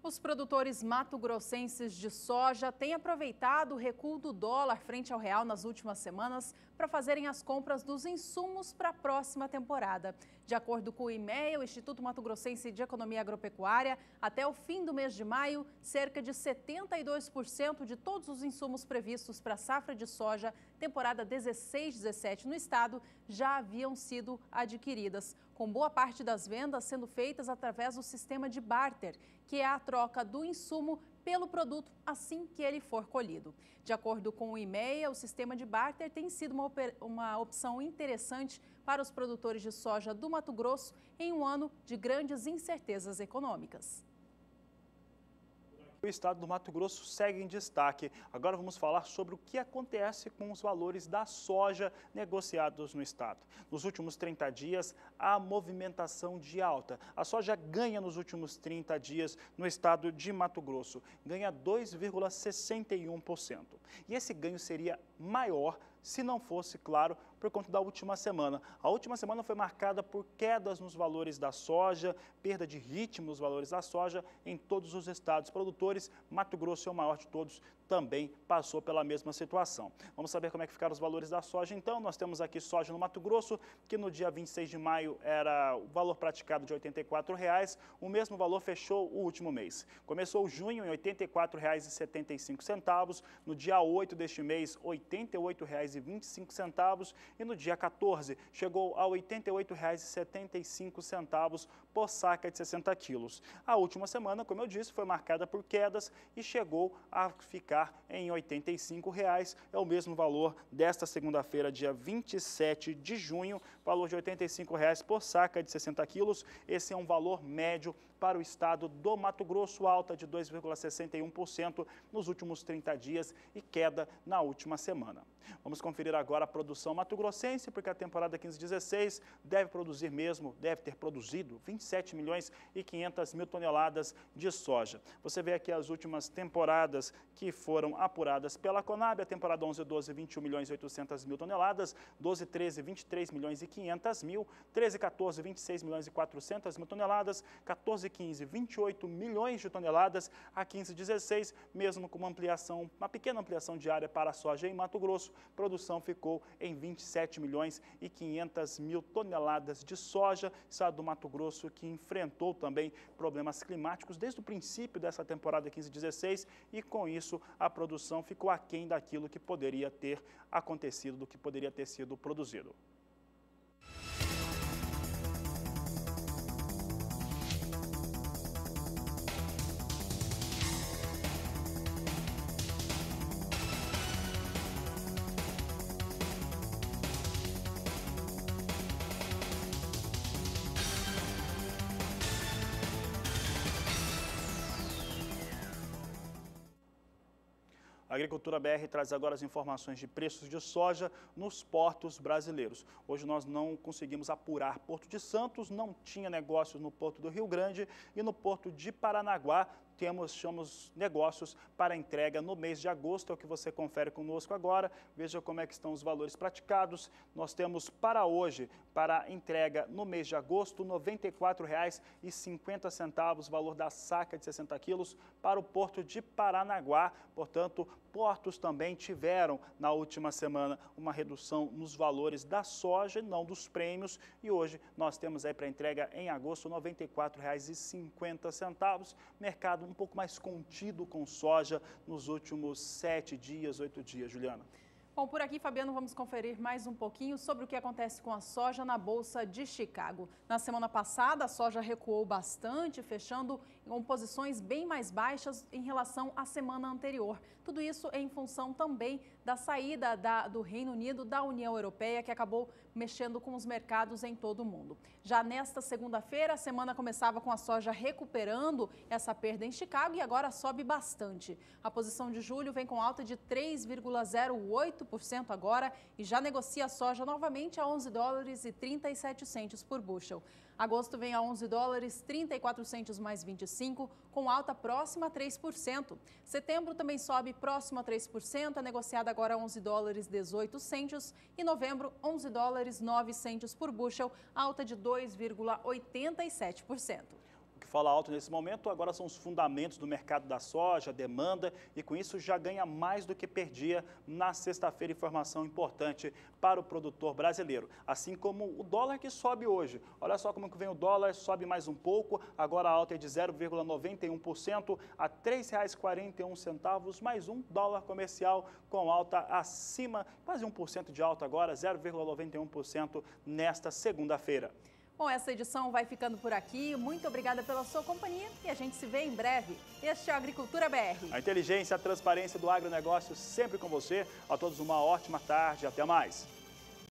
Os produtores mato-grossenses de soja têm aproveitado o recuo do dólar frente ao real nas últimas semanas para fazerem as compras dos insumos para a próxima temporada. De acordo com o IMEA, o Instituto Mato Grossense de Economia Agropecuária, até o fim do mês de maio, cerca de 72% de todos os insumos previstos para a safra de soja, temporada 16-17 no estado, já haviam sido adquiridas, com boa parte das vendas sendo feitas através do sistema de barter, que é a troca do insumo pelo produto assim que ele for colhido. De acordo com o IMEA, o sistema de barter tem sido uma opção interessante para os produtores de soja do Mato Grosso em um ano de grandes incertezas econômicas. O estado do Mato Grosso segue em destaque. Agora vamos falar sobre o que acontece com os valores da soja negociados no estado. Nos últimos 30 dias, há movimentação de alta. A soja ganha nos últimos 30 dias no estado de Mato Grosso, ganha 2,61%. E esse ganho seria maior se não fosse, claro, por conta da última semana. A última semana foi marcada por quedas nos valores da soja, perda de ritmo nos valores da soja em todos os estados produtores. Mato Grosso é o maior de todos, também passou pela mesma situação. Vamos saber como é que ficaram os valores da soja, então. Nós temos aqui soja no Mato Grosso, que no dia 26 de maio era o valor praticado de R$ 84,00. O mesmo valor fechou o último mês. Começou junho em R$ 84,75. No dia 8 deste mês, R$ 88,25. E no dia 14, chegou a R$ 88,75 por saca de 60 quilos. A última semana, como eu disse, foi marcada por quedas e chegou a ficar em R$ 85,00. É o mesmo valor desta segunda-feira, dia 27 de junho, valor de R$ 85,00 por saca de 60 quilos. Esse é um valor médio para o estado do Mato Grosso, alta de 2,61% nos últimos 30 dias e queda na última semana. Vamos conferir agora a produção mato-grossense, porque a temporada 15/16 deve produzir mesmo, deve ter produzido 27 milhões e 500 mil toneladas de soja. Você vê aqui as últimas temporadas que foram apuradas pela Conab, a temporada 11/12, 21 milhões e 800 mil toneladas, 12/13, 23 milhões e 500 mil, 13/14, 26 milhões e 400 mil toneladas, 14/15, 28 milhões de toneladas, a 15/16, mesmo com uma pequena ampliação de área para a soja em Mato Grosso, produção ficou em 27 milhões e 500 mil toneladas de soja. Estado do Mato Grosso que enfrentou também problemas climáticos desde o princípio dessa temporada 15/16 e com isso a produção ficou aquém daquilo que poderia ter acontecido, do que poderia ter sido produzido. A Agricultura BR traz agora as informações de preços de soja nos portos brasileiros. Hoje nós não conseguimos apurar Porto de Santos, não tinha negócios no Porto do Rio Grande e no Porto de Paranaguá chamamos negócios para entrega no mês de agosto, é o que você confere conosco agora. Veja como é que estão os valores praticados. Nós temos para hoje, para entrega no mês de agosto, R$ 94,50, valor da saca de 60 quilos para o Porto de Paranaguá. Portanto, portos também tiveram na última semana uma redução nos valores da soja, não dos prêmios, e hoje nós temos aí para entrega em agosto R$ 94,50, mercado um pouco mais contido com soja nos últimos 7 dias, 8 dias, Juliana. Bom, por aqui, Fabiano, vamos conferir mais um pouquinho sobre o que acontece com a soja na Bolsa de Chicago. Na semana passada, a soja recuou bastante, fechando com posições bem mais baixas em relação à semana anterior. Tudo isso em função também da saída do Reino Unido da União Europeia, que acabou mexendo com os mercados em todo o mundo. Já nesta segunda-feira, a semana começava com a soja recuperando essa perda em Chicago e agora sobe bastante. A posição de julho vem com alta de 3,08% agora e já negocia a soja novamente a $11,37 por bushel. Agosto vem a $11,34 mais 25, com alta próxima a 3%. Setembro também sobe próximo a 3%, é negociada agora a $11,18 e novembro $11,09 por bushel, alta de 2,87%. Fala alto nesse momento, agora são os fundamentos do mercado da soja, a demanda, e com isso já ganha mais do que perdia na sexta-feira. Informação importante para o produtor brasileiro, assim como o dólar que sobe hoje. Olha só como que vem o dólar, sobe mais um pouco, agora a alta é de 0,91% a R$ 3,41, mais um dólar comercial com alta acima, quase 1% de alta agora, 0,91% nesta segunda-feira. Bom, essa edição vai ficando por aqui. Muito obrigada pela sua companhia e a gente se vê em breve. Este é o Agricultura BR. A inteligência e a transparência do agronegócio sempre com você. A todos uma ótima tarde. Até mais.